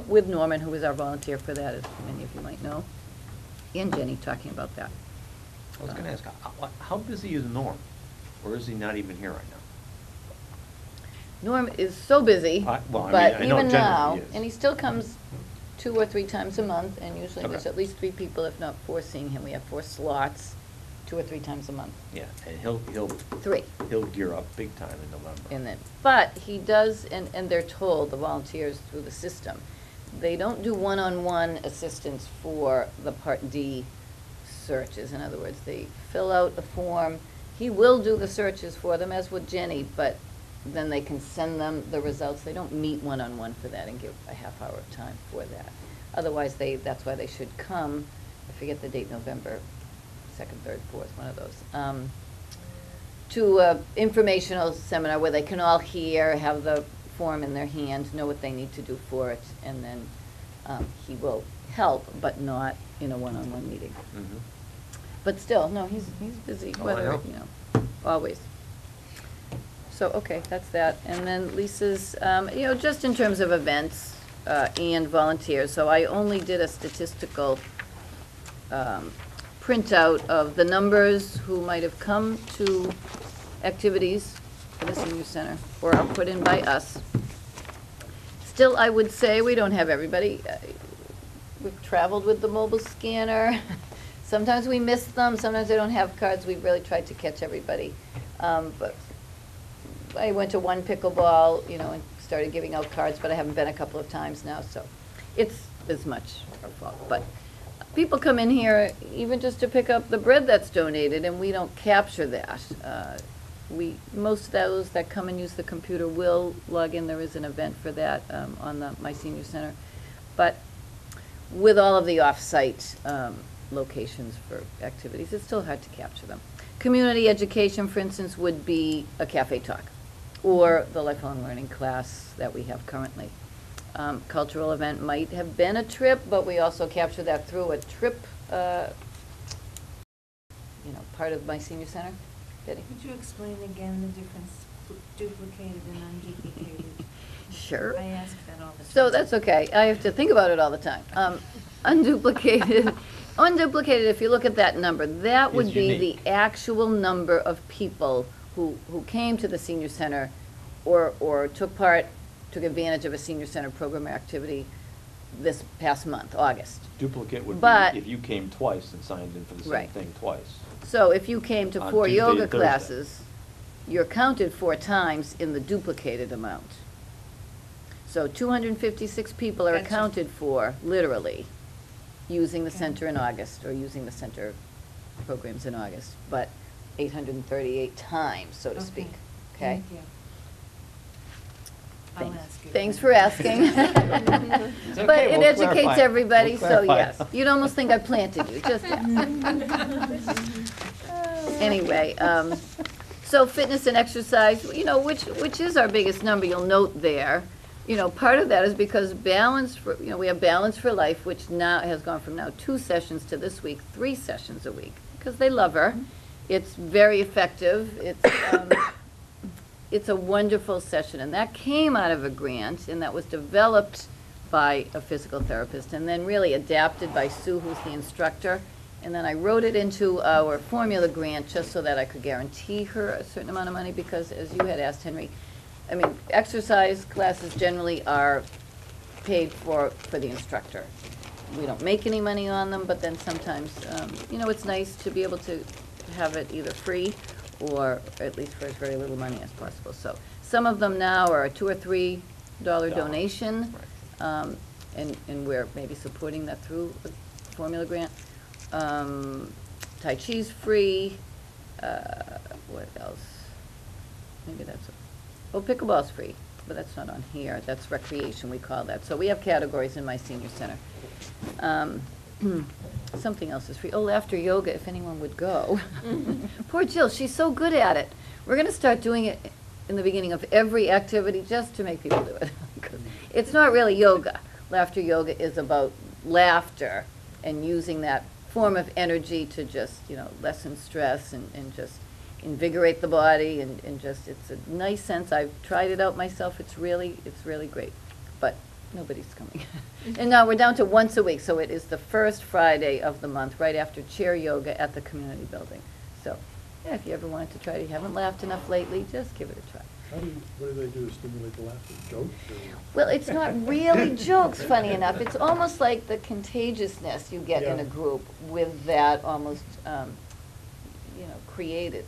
with Norman, who is our volunteer for that, as many of you might know, and Jenny talking about that.
I was gonna ask, how busy is Norm? Or is he not even here right now?
Norm is so busy,
I know
but even
generally
now,
he is.
and he still comes 2 or 3 times a month, and usually there's
Okay.
at least 3 people, if not 4, seeing him. We have 4 slots, 2 or 3 times a month.
Yeah, and he'll
3.
he'll gear up big time in November.
And then, but he does, and they're told, the volunteers through the system, they don't do one-on-one assistance for the Part D searches. In other words, they fill out a form. He will do the searches for them, as would Jenny, but then they can send them the results. They don't meet one-on-one for that and give a half hour of time for that. Otherwise, that's why they should come, I forget the date, November 2nd, 3rd, 4th, one of those, to an informational seminar where they can all hear, have the form in their hand, know what they need to do for it, and then he will help, but not in a one-on-one meeting.
Mhm.
But still, no, he's busy,
Oh, I
whether,
know.
always. So, okay, that's that. And then Lisa's, just in terms of events and volunteers, so I only did a statistical printout of the numbers who might have come to activities for the senior center, or are put in by us. Still, I would say we don't have everybody. We've traveled with the mobile scanner. Sometimes we miss them, sometimes they don't have cards. We've really tried to catch everybody. But I went to one pickleball, and started giving out cards, but I haven't been a couple of times now, so it's as much our fault. But people come in here even just to pick up the bread that's donated, and we don't capture that. Most of those that come and use the computer will log in. There is an event for that on the My Senior Center. But with all of the off-site locations for activities, it's still hard to capture them. Community education, for instance, would be a cafe talk, or the lifelong learning class that we have currently. Cultural event might have been a trip, but we also capture that through a trip, part of My Senior Center. Betty?
Could you explain again the difference, duplicated and unduplicated?
Sure.
I ask that all the time.
So that's okay. I have to think about it all the time. Unduplicated, if you look at that number, that would
Is
be
unique.
the actual number of people who came to the senior center or took advantage of a senior center program or activity this past month, August.
Duplicate would
But-
be if you came twice and signed in for the same
Right.
thing twice.
So if you came to
On
4
Tuesday
yoga
and Thursday.
classes, you're counted 4 times in the duplicated amount. So 256 people are
Gotcha.
accounted for, literally, using the center in August, or using the center programs in August, but 838 times, so to
Okay.
speak, okay?
Thank you. I'll
Thanks.
ask you.
Thanks for asking.
It's
But
okay,
it
we'll
educates
clarify.
everybody,
We'll
so yes.
clarify.
You'd almost think I planted you, just Anyway, so fitness and exercise, which is our biggest number, you'll note there. Part of that is because we have Balance for Life, which now has gone from 2 sessions to this week, 3 sessions a week, because they love her. It's very effective. It's a wonderful session, and that came out of a grant, and that was developed by a physical therapist, and then really adapted by Sue, who's the instructor, And then I wrote it into our formula grant just so that I could guarantee her a certain amount of money, because as you had asked, Henry, I mean, exercise classes generally are paid for the instructor. We don't make any money on them, but then sometimes, you know, it's nice to be able to have it either free or at least for as very little money as possible. So some of them now are a $2 or $3 donation, and we're maybe supporting that through a formula grant. Tai Chi's free, what else? Maybe that's, pickleball's free, but that's not on here. That's recreation, we call that. So we have categories in my senior center. Something else is free. Oh, laughter yoga, if anyone would go. Poor Jill, she's so good at it. We're gonna start doing it in the beginning of every activity just to make people do it. 'Cause it's not really yoga. Laughter yoga is about laughter and using that form of energy to just, you know, lessen stress and just invigorate the body and just, it's a nice sense. I've tried it out myself. It's really great. But nobody's coming. And now we're down to once a week, so it is the first Friday of the month, right after chair yoga at the community building. So, yeah, if you ever wanted to try it, you haven't laughed enough lately, just give it a try.
What do they do to stimulate the laughter? Jokes?
Well, it's not really jokes, funny enough. It's almost like the contagiousness you get in a group with that almost, you know,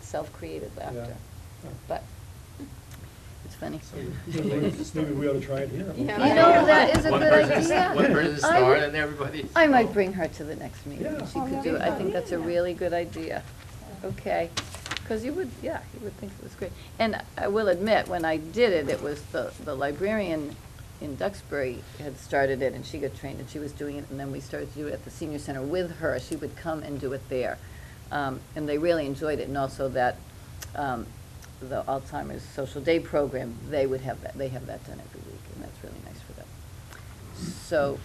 self-created laughter.
Yeah.
But it's funny.
Maybe we ought to try it here.
Yeah.
You know, that is a
One
good
person-
idea.
One person
I
start
would-
and everybody.
I might bring her to the next meeting.
Yeah.
She could do it. I think that's a really good idea. Okay. Because you would think it was great. And I will admit, when I did it, it was the librarian in Duxbury had started it, and she got trained, and she was doing it, and then we started to do it at the senior center with her. She would come and do it there. And they really enjoyed it, and also that the Alzheimer's Social Day program, they have that done every week, and that's really nice for them. So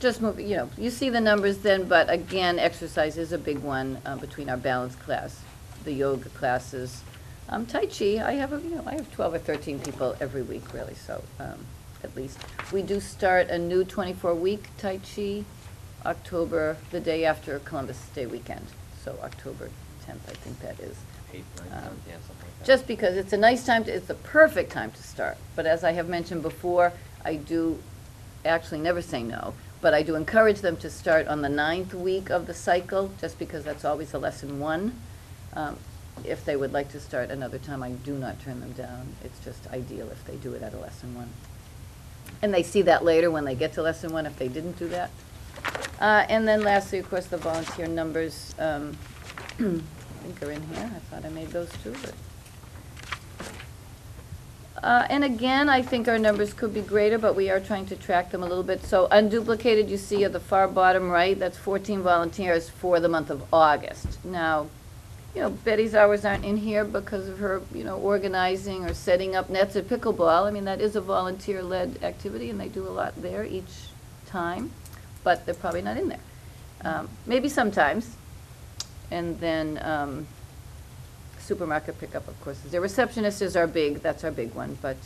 just move, you know, you see the numbers then, but again, exercise is a big one between our balance class, the yoga classes. Tai Chi, I have 12 or 13 people every week, really, so at least. We do start a new 24-week Tai Chi, October, the day after Columbus Day weekend, so October 10th, I think that is.
8, 9, 10, yeah, something like that.
Just because it's a nice time, it's the perfect time to start. But as I have mentioned before, I do actually never say no, but I do encourage them to start on the 9th week of the cycle, just because that's always a lesson 1. If they would like to start another time, I do not turn them down. It's just ideal if they do it at a lesson 1. And they see that later when they get to lesson 1 if they didn't do that. And then lastly, of course, the volunteer numbers, I think are in here. I thought I made those too, but. And again, I think our numbers could be greater, but we are trying to track them a little bit. So unduplicated, you see at the far bottom right, that's 14 volunteers for the month of August. Now, you know, Betty's hours aren't in here because of her, you know, organizing or setting up nets at pickleball. I mean, that is a volunteer-led activity, and they do a lot there each time, but they're probably not in there. Maybe sometimes. And then supermarket pickup, of course, is there. Receptionist is that's our big one, but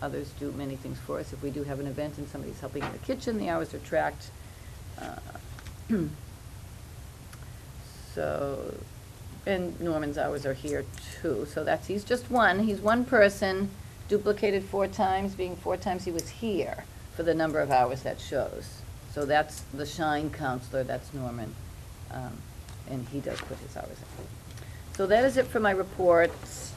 others do many things for us. If we do have an event and somebody's helping in the kitchen, the hours are tracked. So, and Norman's hours are here too. So he's just one. He's one person, duplicated 4 times, being 4 times he was here for the number of hours that shows. So that's the Shine counselor, that's Norman. And he does put his hours in. So that is it for my reports.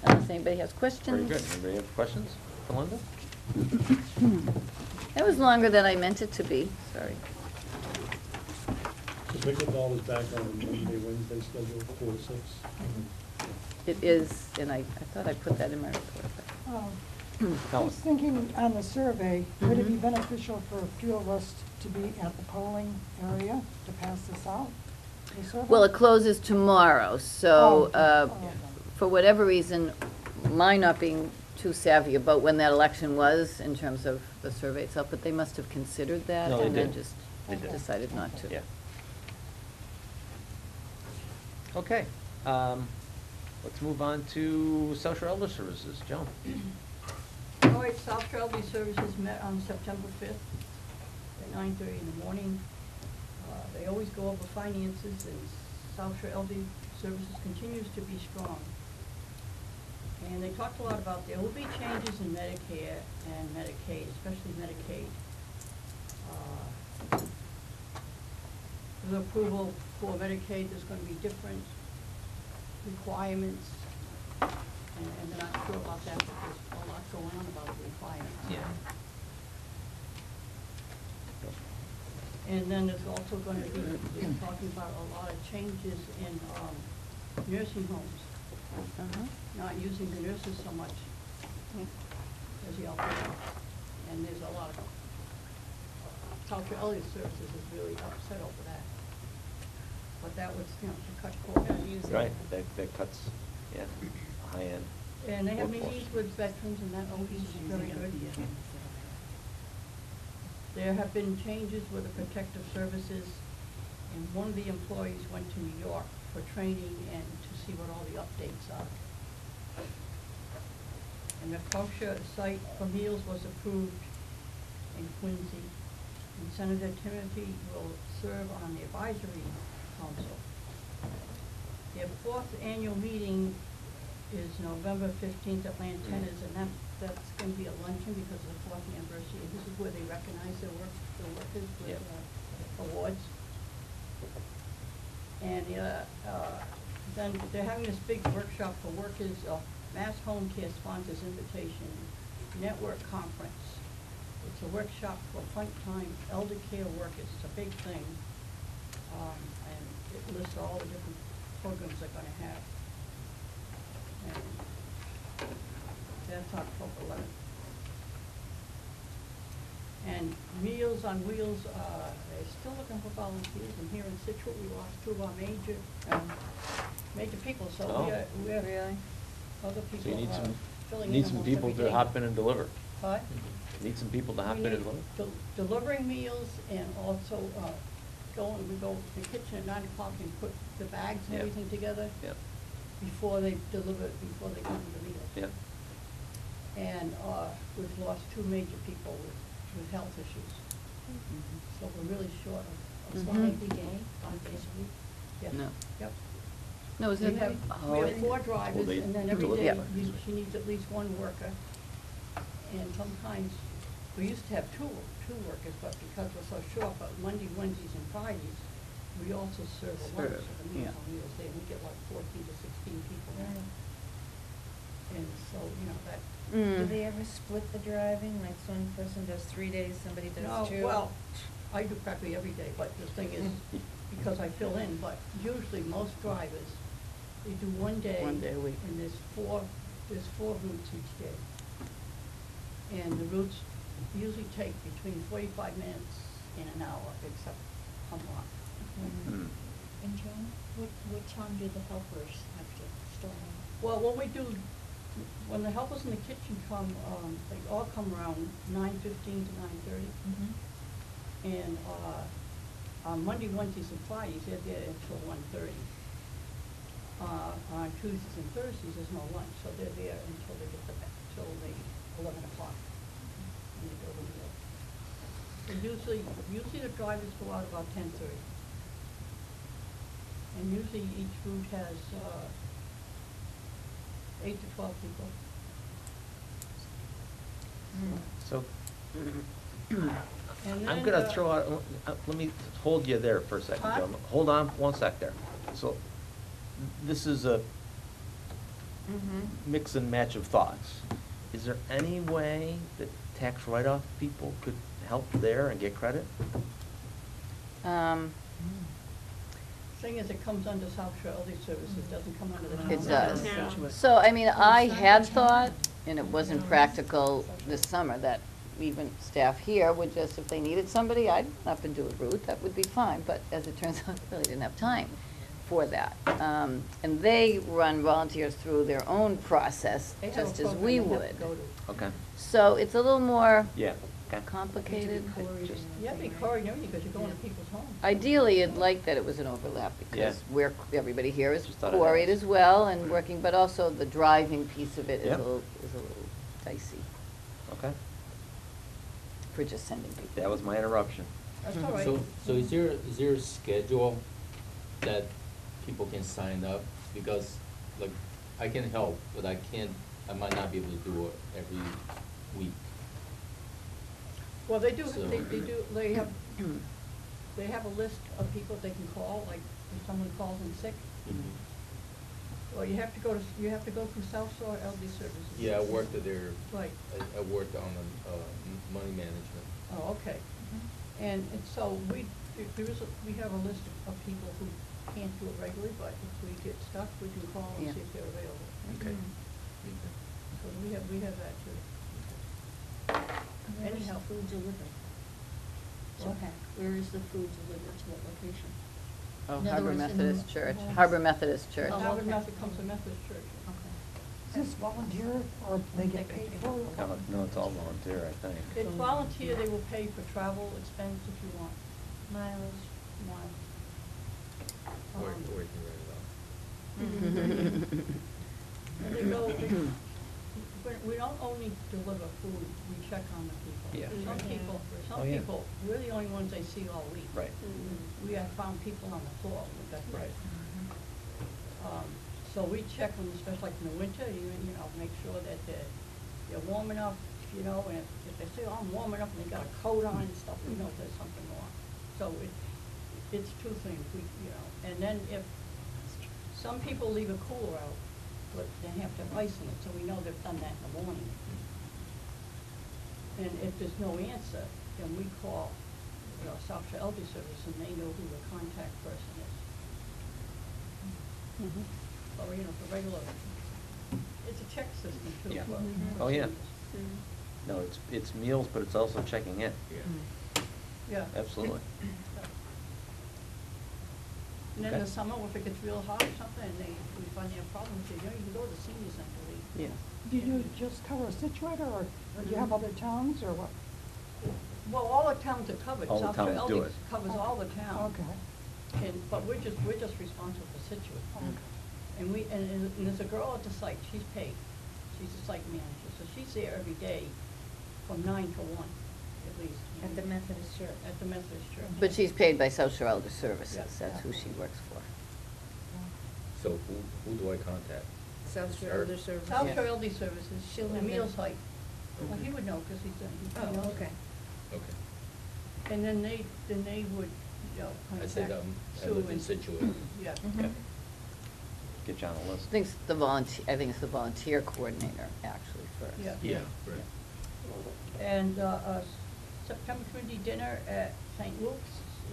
Unless anybody has questions?
Very good. Anybody have questions for Linda?
That was longer than I meant it to be, sorry.
The pickleball is back on Monday, Wednesday schedule, 4 to 6.
It is, and I thought I put that in my report.
Tell
I was
us.
thinking on the survey, would it be beneficial for a few of us to be at the polling area to pass this out? The survey?
Well, it closes tomorrow, so
Oh,
for whatever reason, my not being too savvy about when that election was in terms of the survey itself, but they must have considered that
No, they
and then
did.
just
They did.
decided not to.
Yeah. Okay, let's move on to Social Elder Services. Joan?
All right, South Elderly Services met on September 5th at 9:30 in the morning. They always go over finances, and South Shore Elderly Services continues to be strong. And they talked a lot about there will be changes in Medicare and Medicaid, especially Medicaid. The approval for Medicaid, there's gonna be different requirements, and they're not sure about that, but there's a lot going on about the requirements.
Yeah.
And then there's also gonna be, they're talking about a lot of changes in, nursing homes, not using the nurses so much as the LPNs. And there's a lot of, South Shore Elderly Services is really upset over that. But that was, to cut costs.
Right, that cuts, yeah, high end.
And they have
workforce.
meetings with veterans, and that always is very good. There have been changes with the protective services, and one of the employees went to New York for training and to see what all the updates are. And the kosher site for meals was approved in Quincy, and Senator Timothy will serve on the advisory council. Their 4th annual meeting is November 15th at Lantenna's, and that's gonna be a luncheon because of the 4th anniversary. And this is where they recognize their workers with, awards. And, then they're having this big workshop for workers, Mass Home Care sponsors invitation, network conference. It's a workshop for front-time elder care workers. It's a big thing. And it lists all the different programs they're gonna have. And that's October 11th. And Meals on Wheels, they're still looking for volunteers, and here in Scituate, we lost 2 of our major people, so we're
Really?
other
So you
people
need
are
some,
filling in
need some
almost
people
every
to
day.
hop in and deliver.
What?
Need some people to hop
We
in and
need
deliver.
delivering meals, and also, we go to the kitchen at 9 o'clock and put the bags and
Yep.
everything together
Yep,
before they deliver, before they come to the meals.
yep.
And, we've lost 2 major people with health issues. So we're really short of
Mhm.
someone every day, 5 days a week. Yes.
No.
Yep.
No, is
We
it?
have, we have 4 drivers,
they
and then every
deliver?
day,
Yep.
she needs at least 1 worker. And sometimes, we used to have two workers, but because we're so short, but Monday, Wednesdays, and Fridays, we also serve a lunch
Serve,
at the Meals on Wheels Day, and we get like 14 to 16 people there. And so, that.
Do they ever split the driving, like one person does 3 days, somebody does 2?
No, well, I do practically every day, but the thing is, because I fill in, but usually most drivers, they do 1 day.
1 day a week.
And there's four routes each day. And the routes usually take between 45 minutes and an hour, except Humrock.
Mm.
And Joan, what time do the helpers have to start on?
Well, when the helpers in the kitchen come, they all come around 9:15 to 9:30. And, on Monday, Wednesdays, and Fridays, they're there until 1:30. On Tuesdays and Thursdays, there's no lunch, so they're there until they get till 11 o'clock. And they go to the meal. And usually the drivers go out about 10:30. And usually each route has, 8 to 12 people.
So,
And
I'm
then,
gonna throw out, let me hold you there for a second,
Huh?
gentlemen. Hold on 1 sec there. So, this is a mix and match of thoughts. Is there any way that tax write-off people could help there and get credit?
Thing is, it comes under South Shore Elderly Services, it doesn't come under the town.
It does.
Town.
So, I mean, I had thought, and it wasn't practical this summer, that even staff here would just, if they needed somebody, I'd up and do a route, that would be fine, but as it turns out, really didn't have time for that. And they run volunteers through their own process,
They have a
just as
program
we
they have
would.
to go to.
Okay,
So it's a little more
yeah, okay.
complicated.
Just-
You have to be coordinated because you're going to people's homes.
Ideally, you'd like that it was an overlap, because
Yeah.
everybody here is
Just thought I'd
quarried
ask.
as well and working, but also the driving piece of it is
Yep.
a little dicey
Okay,
for just sending people.
that was my interruption.
That's all right.
So is there a schedule that people can sign up? Because, like, I can help, but I might not be able to do it every week.
Well, they do,
So-
they have a list of people they can call, like if someone calls in sick. Well, you have to go through South Shore Elderly Services.
Yeah, I worked there.
Right.
I worked on money management.
Oh, okay. And so we have a list of people who can't do it regularly, but if we get stuck, we can call and
Yeah.
see if they're available.
Okay.
So we have that too.
Where is
Anyhow.
the food delivered?
What?
Where is the food delivered, to what location?
Oh,
In other
Harbor
words, in the
Methodist Church,
homes?
Harbor Methodist Church.
Oh,
Howard
okay.
Method comes to Methodist Church.
Okay.
Is this volunteer or they get paid for it?
No, it's all volunteer, I think.
It's volunteer, they will pay for travel expense if you want.
Mileage?
Miles.
Or
Um,
you can write it off.
And they go, we don't only deliver food, we check on the people.
Yeah.
Some
Yeah.
people,
Oh, yeah.
we're the only ones they see all week.
Right.
We have found people on the floor with that.
Right.
So we check them, especially like in the winter, you know, make sure that they're warm enough, you know, and if they say, oh, I'm warm enough, and they got a coat on and stuff, we know there's something wrong. So it's two things, you know, and then if some people leave a cooler out, but they have to have ice in it, so we know they've done that in the morning. And if there's no answer, then we call, South Shore Elderly Service, and they know who the contact person is. Or, for regular, it's a check system too.
Yeah.
for
Oh, yeah.
seniors.
No, it's meals, but it's also checking in.
Yeah.
Absolutely.
And then
Okay.
in the summer, if it gets real hot or something, and we find they have problems, you can go to the senior center.
Yeah.
Do you just cover Scituate or do you have other towns or what?
Well, all the towns are covered.
All the
South Shore
towns do
Elderly
it.
covers all the towns.
Okay.
But we're just responsible for Scituate.
Okay.
And there's a girl at the site, she's paid. She's the site manager, so she's there every day from 9 to 1, at least.
At the Methodist Church?
At the Methodist Church.
But she's paid by South Shore Elder Services,
Yeah.
that's who she works for.
So who do I contact?
South Shore
Or-
Elder Services?
South
Yeah.
Shore Elderly Services,
She'll have
Emil
that.
site. Well, he would know, because he
Oh,
knows.
okay.
Okay.
And then they would,
I said,
contact
I
Sue
live in
and.
Scituate.
Yeah.
Okay. Get you on the list.
I think it's the volunteer coordinator, actually, first.
Yeah.
Yeah, right.
And September community dinner at St. Luke's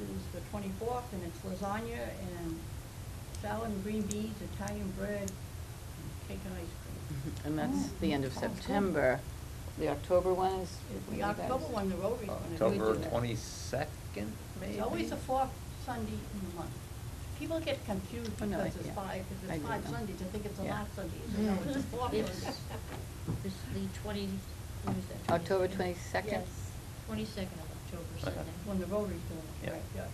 is the 24th, and it's lasagna and salad and green beans, Italian bread, and cake and ice cream.
And that's
Oh,
the end of
sounds good.
September. The October one is?
The October one, the Rotary's gonna do
October
that.
22nd, maybe?
It's always the fourth Sunday in the month. People get confused
Oh, no,
because it's
yeah.
five,
I
because there's
do
5
know.
Sundays, I think it's the
Yeah.
last Sunday, so no, it's the fourth
It's,
Sunday.
it's the what is that?
October 22nd?
Yes, 22nd of October,
Okay.
Sunday.
When the Rotary's doing it,
Yeah.
right, yeah.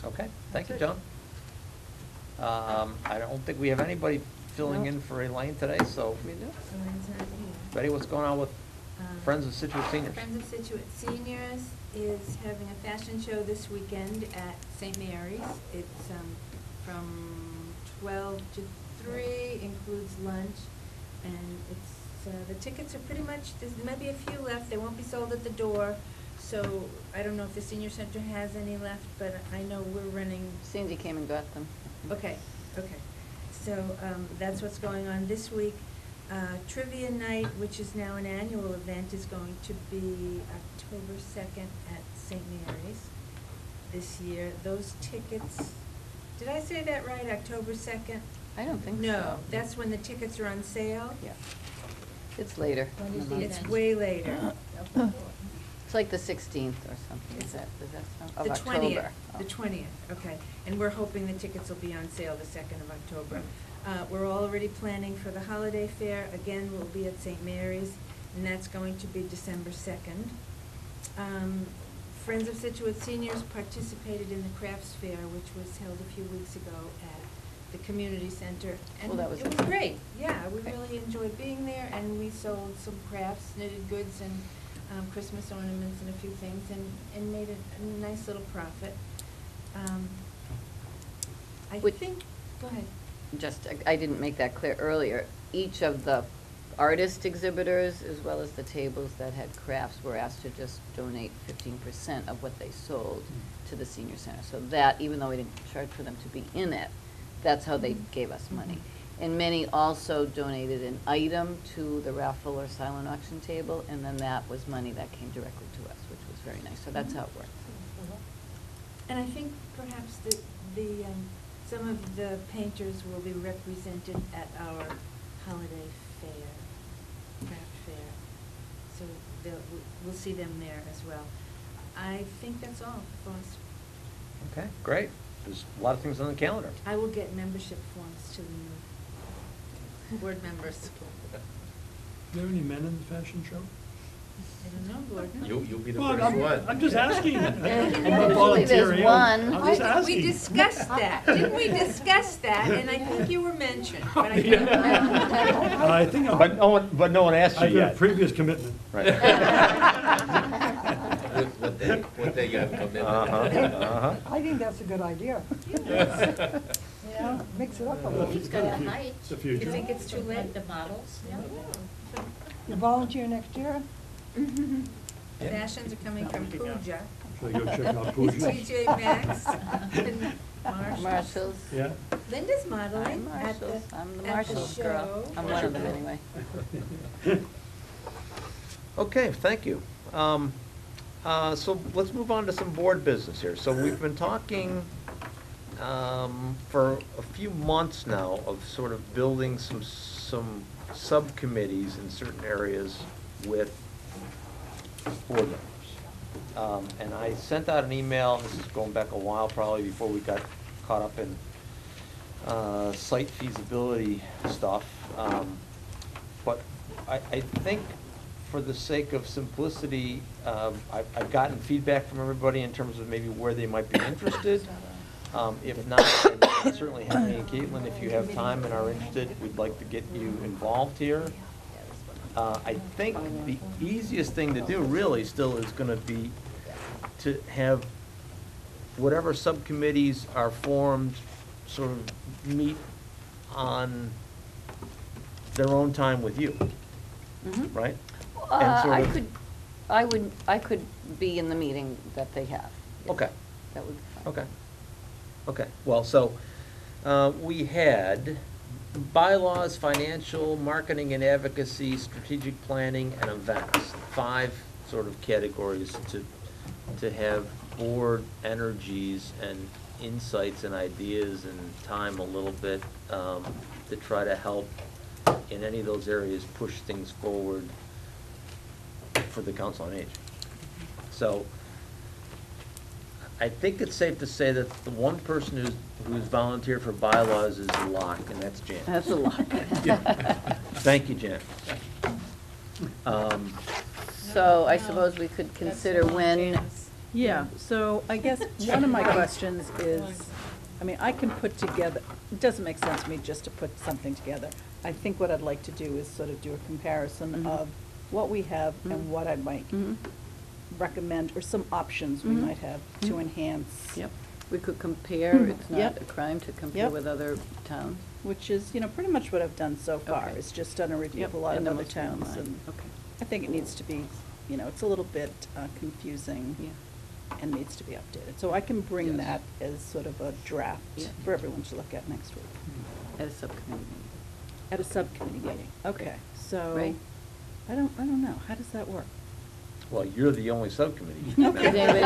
Okay, thank you,
That's
John. I don't think we have anybody filling
No.
in for Elaine today, so,
We do.
Elaine's not here.
Betty, what's going on with
Um,
Friends of Scituate Seniors?
Friends of Scituate Seniors is having a fashion show this weekend at St. Mary's. It's from 12 to 3, includes lunch, and the tickets are pretty much, there might be a few left, they won't be sold at the door, so I don't know if the senior center has any left, but I know we're running.
Cindy came and got them.
Okay. So that's what's going on this week. Trivia night, which is now an annual event, is going to be October 2nd at St. Mary's this year. Those tickets, did I say that right, October 2nd?
I don't think so.
No, that's when the tickets are on sale?
Yeah. It's later.
When
in
is
the
the
month.
It's way later.
It's like the 16th or something, does that sound? Of
The
October.
20th,
Oh.
the 20th, okay. And we're hoping the tickets will be on sale the 2nd of October. We're already planning for the holiday fair. Again, we'll be at St. Mary's, and that's going to be December 2nd. Friends of Scituate Seniors participated in the crafts fair, which was held a few weeks ago at the community center. And
Well, that was
it was
excellent.
great, yeah, we
Okay.
really enjoyed being there, and we sold some crafts, knitted goods, and Christmas ornaments and a few things, and made a nice little profit. I
Would-
think, go ahead.
Just, I didn't make that clear earlier. Each of the artist exhibitors, as well as the tables that had crafts, were asked to just donate 15% of what they sold to the senior center. So that, even though we didn't charge for them to be in it, that's how they gave us money. And many also donated an item to the raffle or silent auction table, and then that was money that came directly to us, which was very nice. So that's how it worked.
And I think perhaps some of the painters will be represented at our holiday fair, craft fair. So we'll see them there as well. I think that's all, Phyllis.
Okay, great. There's a lot of things on the calendar.
I will get membership forms to the new board members.
Are there any men in the fashion show?
I don't know, Gordon.
You'll be the
Well,
first one.
I'm just asking. I'm not
Usually there's
volunteering.
one.
I'm just
We
asking.
discussed that, didn't we discuss that? And I think you were mentioned, but I can't
Yeah.
remember.
I think
But no one asked you
I've got a
yet.
previous commitment.
Right.
What day you have commitment?
Uh-huh.
I think that's a good idea. You know, mix it up a little.
It's got a height.
It's the future.
You think it's too late?
Like the models?
You volunteer next year?
Fashions are coming from Pooja.
Should I go check out Pooja?
TJ Maxx and Marshalls.
Marshalls.
Yeah?
Linda's modeling
I'm
at the,
Marshalls. I'm the
at the
Marshalls girl.
show.
I'm one of them anyway.
Okay, thank you. So let's move on to some board business here. So we've been talking for a few months now of sort of building some subcommittees in certain areas with board members. And I sent out an email, this is going back a while probably before we got caught up in site feasibility stuff. But I think for the sake of simplicity, I've gotten feedback from everybody in terms of maybe where they might be interested. If not, then certainly Henry and Caitlin, if you have time and are interested, we'd like to get you involved here. I think the easiest thing to do really still is gonna be to have whatever subcommittees are formed sort of meet on their own time with you,
Mhm.
right? And sort of-
I could be in the meeting that they have. yes.
Okay.
That would be fine.
Okay. Okay, well, so, we had bylaws, financial, marketing and advocacy, strategic planning, and events. 5 sort of categories to have board energies and insights and ideas and time a little bit, to try to help in any of those areas push things forward for the Council on Aging. So, I think it's safe to say that the one person who's volunteered for bylaws is a lock, and that's Jan.
That's a lot.
Thank you, Jan.
So I suppose we could consider when,
Yeah, so I guess one of my questions is, I mean, I can put together, it doesn't make sense to me just to put something together. I think what I'd like to do is sort of do a comparison
Mhm.
of what we have
Mhm.
and what I might
Mhm.
recommend, or some options we
Mhm.
might have to
Mhm.
enhance.
Yep, we could compare, it's not
Yep.
a crime to compare
Yep.
with other towns.
Which is, you know, pretty much what I've done so far,
Okay.
is just done a review
Yep,
of a lot of
and
other
most of them
towns,
are.
and
Okay.
I think it needs to be, you know, it's a little bit confusing
Yeah.
and needs to be updated. So I can bring
Yes.
that as sort of a draft
Yeah.
for everyone to look at next week,
At a subcommittee meeting.
at a subcommittee meeting. Okay, so,
Right.
I don't know, how does that work?
Well, you're the only subcommittee.
Okay.
Is anybody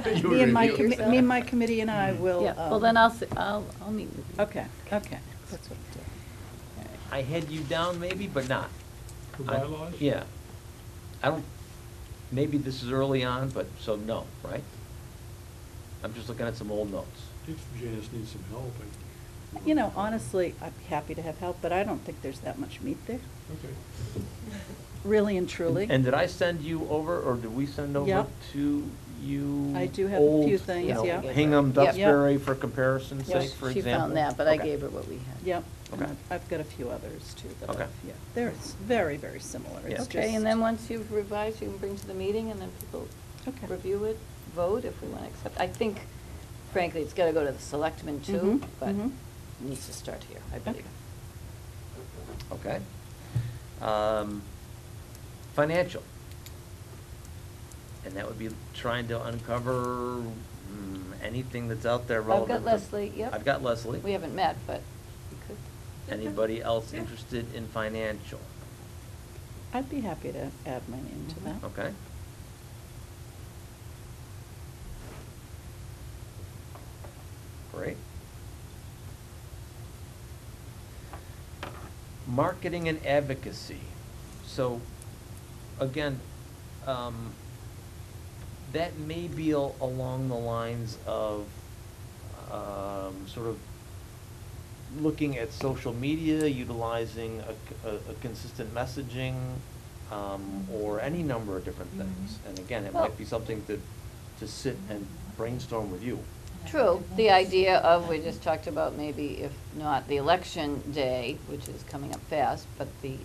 else?
You
Me and my,
review
me and my committee and I will.
Yeah, well then I'll meet with you.
Okay, okay, that's what I'll do.
I had you down maybe, but not.
For
I-
bylaws?
Yeah. I don't, maybe this is early on, but, so no, right? I'm just looking at some old notes.
If Janice needs some help,
You know, honestly, I'd be happy to have help, but I don't think there's that much meat there,
Okay.
really and truly.
And did I send you over, or did we send over
Yep.
to you?
I do have a few
old,
things,
you know,
yeah.
Hingham,
Yep.
Duxbury, for comparison's
Yep.
sake, for
She
example?
found that, but I
Okay.
gave her what we had.
Yep, And
Okay.
I've got a few others too that
Okay.
yeah, they're very, very similar. It's
Okay, and
just-
then once you've revised, you can bring to the meeting, and then people
Okay.
review it, vote if we want to accept. I think frankly, it's got to go to the selectmen too,
Mhm,
but
mhm.
it needs to start here, I believe.
Okay. Financial. And that would be trying to uncover anything that's out there
I've
relevant.
got
to-
Leslie, yep.
I've got Leslie.
We haven't met, but we could.
Anybody else interested in financial?
I'd be happy to add my name to that.
Okay. Great. Marketing and advocacy. So, again, that may be along the lines of sort of looking at social media, utilizing a consistent messaging, or any number of different things. And again, it
Well-
might be something to sit and brainstorm with you.
True, the idea of, we just talked about maybe if not the election day, which is coming up fast, but the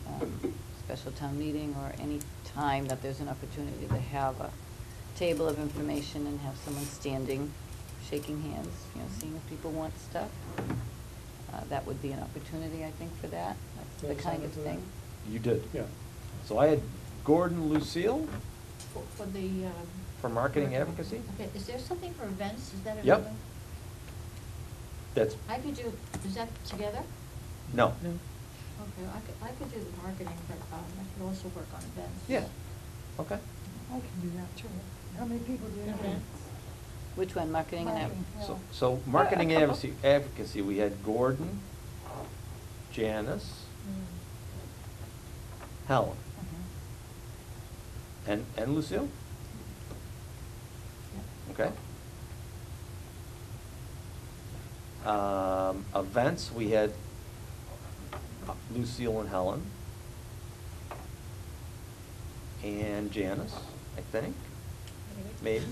special town meeting or any time that there's an opportunity to have a table of information and have someone standing, shaking hands, you know, seeing if people want stuff. That would be an opportunity, I think, for that. That's the
Can I sign
kind of
up for that?
thing.
You did.
Yeah.
So I had Gordon Lucille
For the,
for marketing advocacy.
Okay, is there something for events? Is that
Yep.
available?
That's,
I could do, is that together?
no.
Okay, I could do the marketing, but I could also work on events.
Yeah. Okay.
I can do that too. How many people do you have?
Events.
Which one, marketing and
Marketing,
advertising?
yeah.
So marketing
A couple.
advocacy, we had Gordon, Janice, Helen, and Lucille? Okay. Events, we had Lucille and Helen. And Janice, I think, maybe.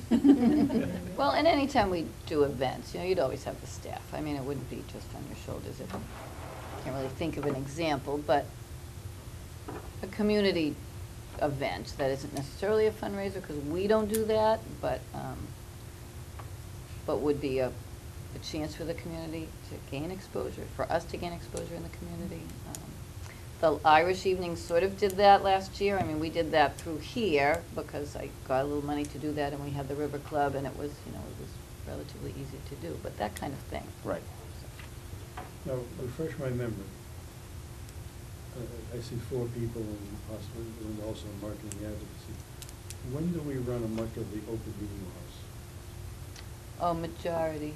Well, and anytime we do events, you know, you'd always have the staff. I mean, it wouldn't be just on your shoulders. I can't really think of an example, but a community event that isn't necessarily a fundraiser, because we don't do that, but would be a chance for the community to gain exposure, for us to gain exposure in the community. The Irish Evening sort of did that last year. I mean, we did that through here because I got a little money to do that, and we had the River Club, and it was, you know, it was relatively easy to do, but that kind of thing.
Right.
Now, refresh my memory. I see 4 people and possibly, and also marketing advocacy. When do we run amok of the open meeting laws?
Oh, majority.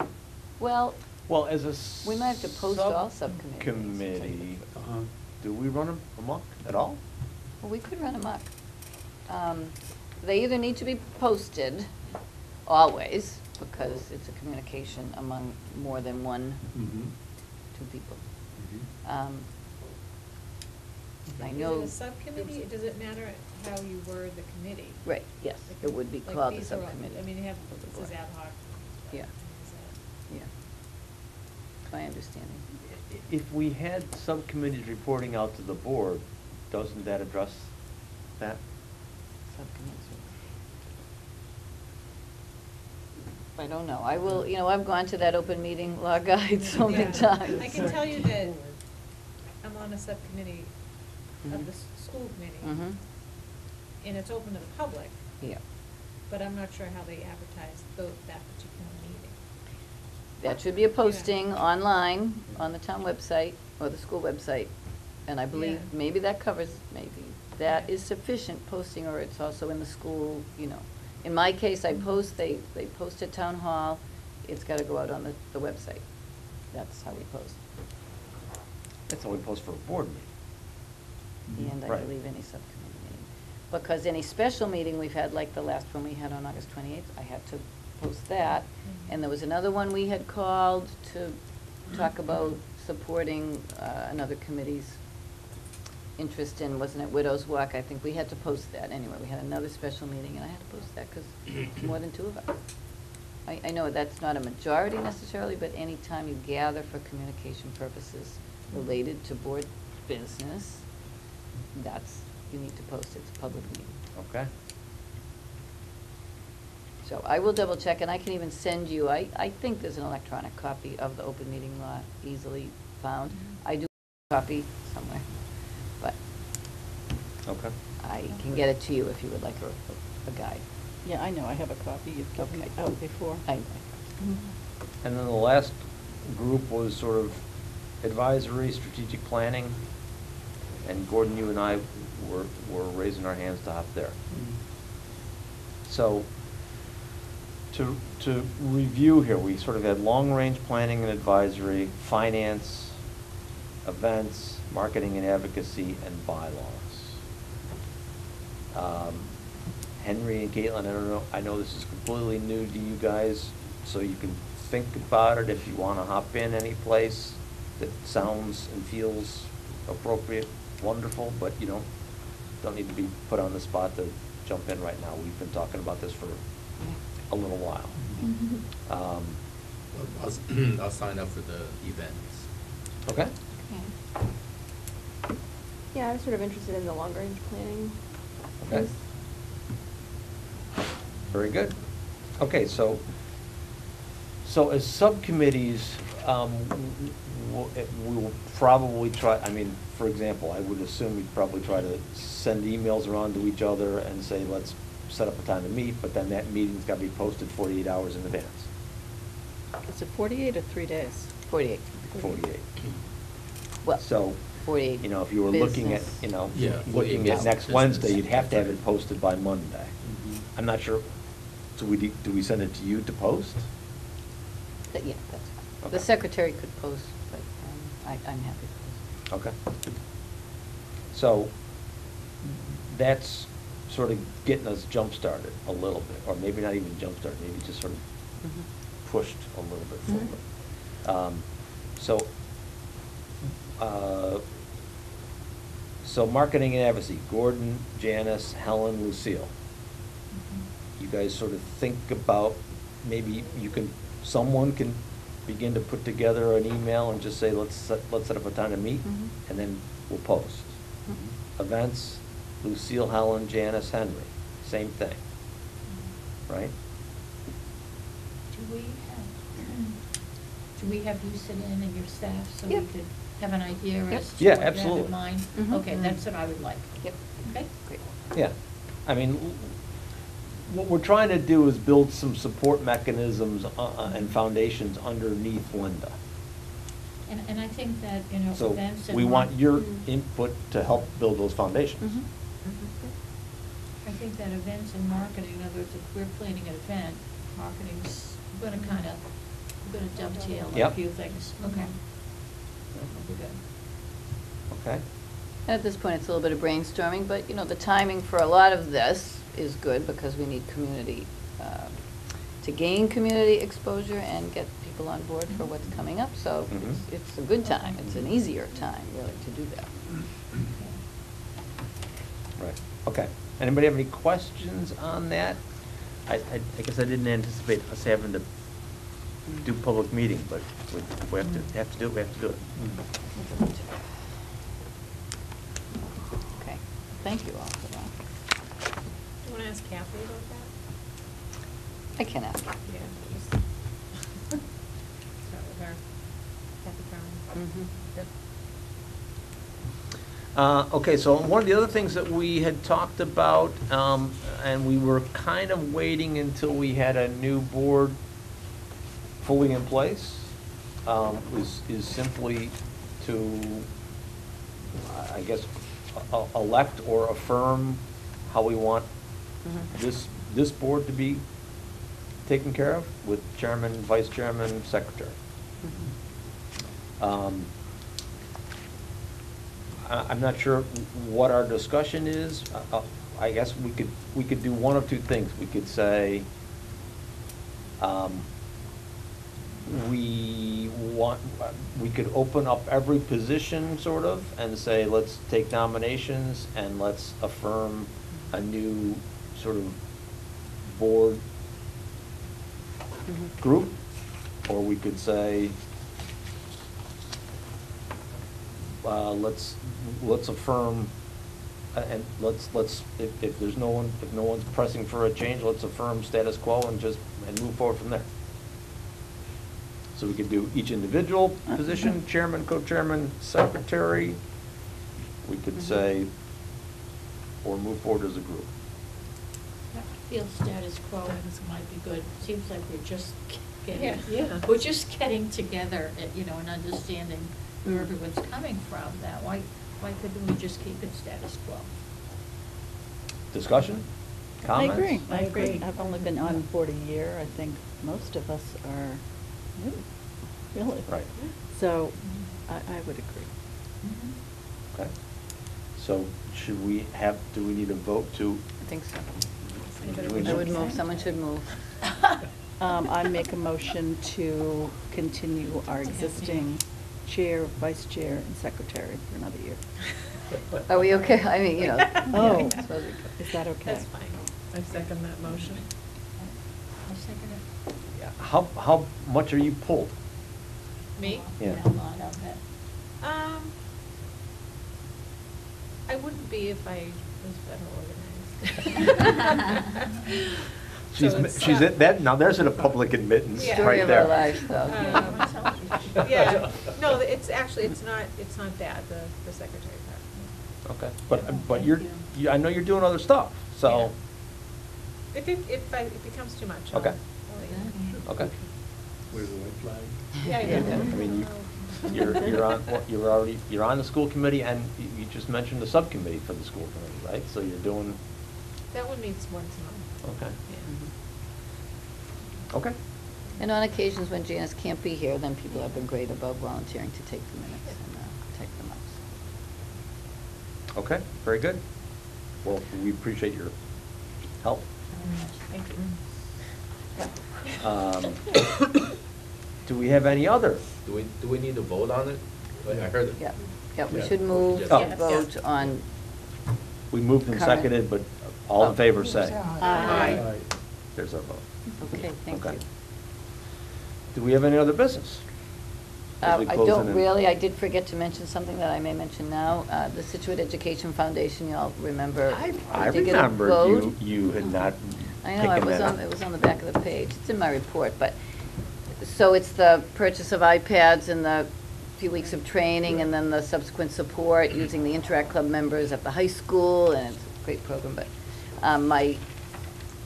Well,
Well, as a
we might have to post all subcommittees.
Committee,
Uh-huh.
do we run them amok at all?
well, we could run amok. They either need to be posted always, because it's a communication among more than one,
Mm-hmm.
2 people.
Mm-hmm.
I
Is
know.
it a subcommittee? Does it matter how you word the committee?
Right, yes, it would be
Like,
called a
these are all-
subcommittee.
I mean, you have,
of the
this
board.
is ad hoc.
Yeah.
Is that-
Yeah. My understanding.
If we had subcommittees reporting out to the board, doesn't that address that?
Subcommittees. I don't know. I will, you know, I've gone to that open meeting law guide so many
Yeah.
times.
I can tell you that I'm on a subcommittee of
Mhm.
the school committee,
Mm-hmm,
and it's open to the public,
yeah.
but I'm not sure how they advertise that particular meeting.
That should be a posting online on the town website or the school website. And I believe
Yeah.
maybe that covers, maybe, that
Yeah.
is sufficient posting, or it's also in the school, you know. In my case, I post, they post at town hall, it's gotta go out on the website. That's how we post.
That's how we post for a board meeting.
And I
Right.
believe any subcommittee meeting. Because any special meeting we've had, like the last one we had on August 28th, I had to post that. And there was another one we had called to talk about supporting another committee's interest in, wasn't it Widows Walk? I think we had to post that anyway. We had another special meeting, and I had to post that because it's more than 2 of us. I know that's not a majority necessarily, but any time you gather for communication purposes, related to board business, you need to post it, it's a public meeting.
Okay.
So I will double check, and I can even send you, I think there's an electronic copy of the open meeting law easily found. I do have a copy somewhere, but
Okay.
I can get it to you if you would like a guide.
Yeah, I know, I have a copy, you've given me
Okay.
out before.
I
And then the last group was sort of advisory, strategic planning, and Gordon, you and I were raising our hands to hop there. So, to review here, we sort of had long-range planning and advisory, finance, events, marketing and advocacy, and bylaws. Henry and Caitlin, I don't know, I know this is completely new to you guys, so you can think about it if you want to hop in any place that sounds and feels appropriate, wonderful, but you don't need to be put on the spot to jump in right now. We've been talking about this for a little while.
I'll sign up for the events.
Okay?
Yeah, I was sort of interested in the long-range planning.
Okay.
piece.
Very good. Okay, so as subcommittees, we will probably try, I mean, for example, I would assume we'd probably try to send emails around to each other and say, let's set up a time to meet, but then that meeting's got to be posted 48 hours in advance.
Is it 48 or 3 days?
48.
48.
Well,
So,
48
if you were looking at,
business.
Yeah,
looking
48
at next
business.
Wednesday, you'd have to have it posted by Monday. I'm not sure, so do we send it to you to post?
Yeah, that's fine.
Okay.
The secretary could post, but I'm happy to post.
Okay. So, that's sort of getting us jump-started a little bit, or maybe not even jump-started, maybe just sort of pushed a little bit forward. So marketing and advocacy, Gordon, Janice, Helen, Lucille. You guys sort of think about, maybe someone can begin to put together an email and just say, let's set up a time to meet, and then we'll post. Events, Lucille, Helen, Janice, Henry, same thing, right?
Do we have you sit in and your staff so
Yep.
we could have an idea
Yep.
as to
Yeah,
what you have
absolutely.
in mind?
Mhm.
Okay, that's what I would like.
Yep.
Okay?
Great.
Yeah, I mean, what we're trying to do is build some support mechanisms and foundations underneath Linda.
And I think that,
So
events and.
we want your input to help build those foundations.
I think that events and marketing, in other words, if we're planning an event, marketing's gonna dovetail a
Yep.
few things. Okay. That'll be good.
Okay?
At this point, it's a little bit of brainstorming, but, the timing for a lot of this is good because we need community, to gain community exposure and get people on board for what's coming up. So
Mhm.
it's a good time. It's an easier time, really, to do that.
Right, okay. Anybody have any questions on that? I guess I didn't anticipate us having to do public meeting, but we have to do it, we have to do it.
Okay, thank you all for that.
Do you want to ask Kathy about that?
I can ask.
Yeah, just start with her. Kathy Brown.
Mhm.
Yep.
Okay, so one of the other things that we had talked about, and we were kind of waiting until we had a new board fully in place, is simply to, I guess, elect or affirm how we want this board to be taken care of, with chairman, vice chairman, secretary. I'm not sure what our discussion is. I guess we could do one of two things. We could say, we could open up every position, sort of, and say, let's take nominations and let's affirm a new sort of board group. Or we could say, let's affirm, and if there's no one, if no one's pressing for a change, let's affirm status quo and move forward from there. So we could do each individual position, chairman, co-chairman, secretary. We could say, or move forward as a group.
I feel status quo might be good. Seems like we're just getting,
Yeah.
we're just getting together, and understanding where everyone's coming from. That why couldn't we just keep it status quo?
Discussion?
I
Comments?
agree, I
I
agree.
agree.
I've only been on board a year. I think most of us are new, really.
Right.
So I would agree.
Mm-hmm.
Okay. So should we have, do we need a vote to?
I think so.
do we
I would
need-
move, someone should move.
I make a motion to continue our existing chair, vice chair, and secretary for another year.
Are we okay? I mean,
Oh,
I suppose we could.
is that okay?
That's fine. I second that motion.
I'll second it.
Yeah. How much are you pulled?
Me?
Yeah.
A lot of it.
I wouldn't be if I was better organized. So it's,
She's at that, now there's a public admittance
Yeah.
Story
right
of our
there.
lives, though.
Yeah, no, it's actually, it's not bad, the secretary part.
Okay, but I know you're doing other stuff, so,
If it becomes too much, I'll
Okay.
I'll let you know.
okay.
Where's the white flag?
Yeah,
I mean, you're on the school committee, and you just mentioned the subcommittee for the school committee, right? So you're doing,
That one meets once a month.
okay,
Yeah.
okay.
And on occasions when Janice can't be here, then people have been great about volunteering to take the minutes and take them up.
Okay, very good. Well, we appreciate your help.
Thank you.
Do we have any other?
Do we need to vote on it? I heard it.
Yeah, yeah, we
Yeah.
should move
Oh.
to vote on,
We moved and
Current.
seconded, but all in favor say.
Aye.
Aye.
There's our vote.
okay, thank
Okay.
you.
Do we have any other business? As we
I
close
don't
in?
really, I did forget to mention something that I may mention now. The Scituate Education Foundation, y'all remember.
I
we did get a
remembered
vote.
you had not
I know,
taken that.
it was on the back of the page. It's in my report, but, so it's the purchase of iPads and the few weeks of training and then the subsequent support using the Interact Club members at the high school, and it's a great program, but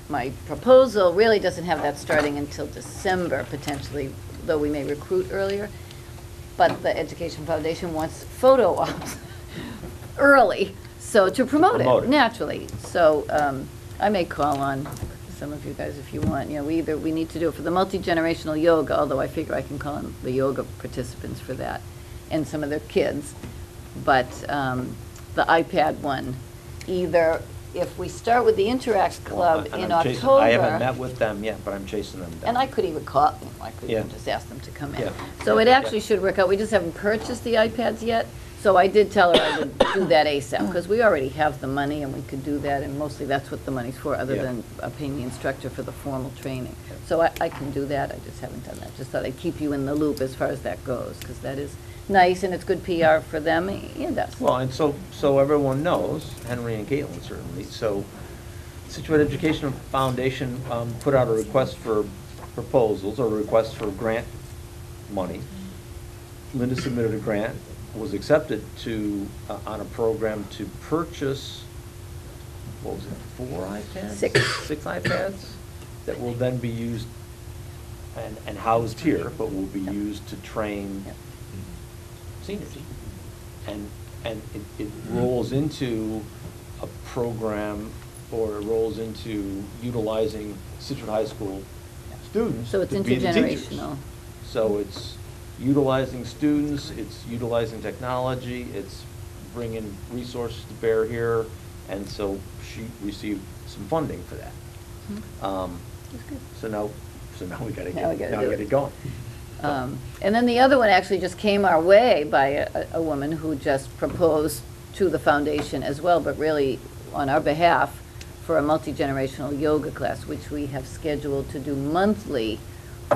my proposal really doesn't have that starting until December potentially, though we may recruit earlier. But the Education Foundation wants photo ops early, so to promote
Promote
it,
it.
naturally. So I may call on some of you guys if you want. We need to do it for the multi-generational yoga, although I figure I can call on the yoga participants for that, and some of their kids. But the iPad one, either, if we start with the Interact Club
And
in
I'm chasing-
October.
I haven't met with them yet, but I'm chasing them down.
And I could even call, I could even
Yeah.
just ask them to come in.
Yeah.
So it
Yeah.
actually should work out. We just haven't purchased the iPads yet. So I did tell her I would do that ASAP, because we already have the money and we could do that, and mostly that's what the money's for, other
Yeah.
than paying the instructor for the formal training.
Yeah.
So I can do that, I just haven't done that. Just thought I'd keep you in the loop as far as that goes, because that is nice and it's good PR for them and us.
Well, and so everyone knows, Henry and Caitlin certainly, so Scituate Education Foundation put out a request for proposals, or a request for grant money. Linda submitted a grant, was accepted on a program to purchase, what was it, 4 iPads?
6.
6 iPads that will then be used and housed here, but will be used to train
Yep.
seniors. And it rolls into a program, or it rolls into utilizing Scituate High School students
So it's
to be the teachers.
intergenerational.
So it's utilizing students, it's utilizing technology, it's bringing resources to bear here, and so she received some funding for that.
That's good.
So now we gotta
Now we
get
gotta do it.
it going.
And then the other one actually just came our way by a woman who just proposed to the foundation as well, but really on our behalf, for a multi-generational yoga class, which we have scheduled to do monthly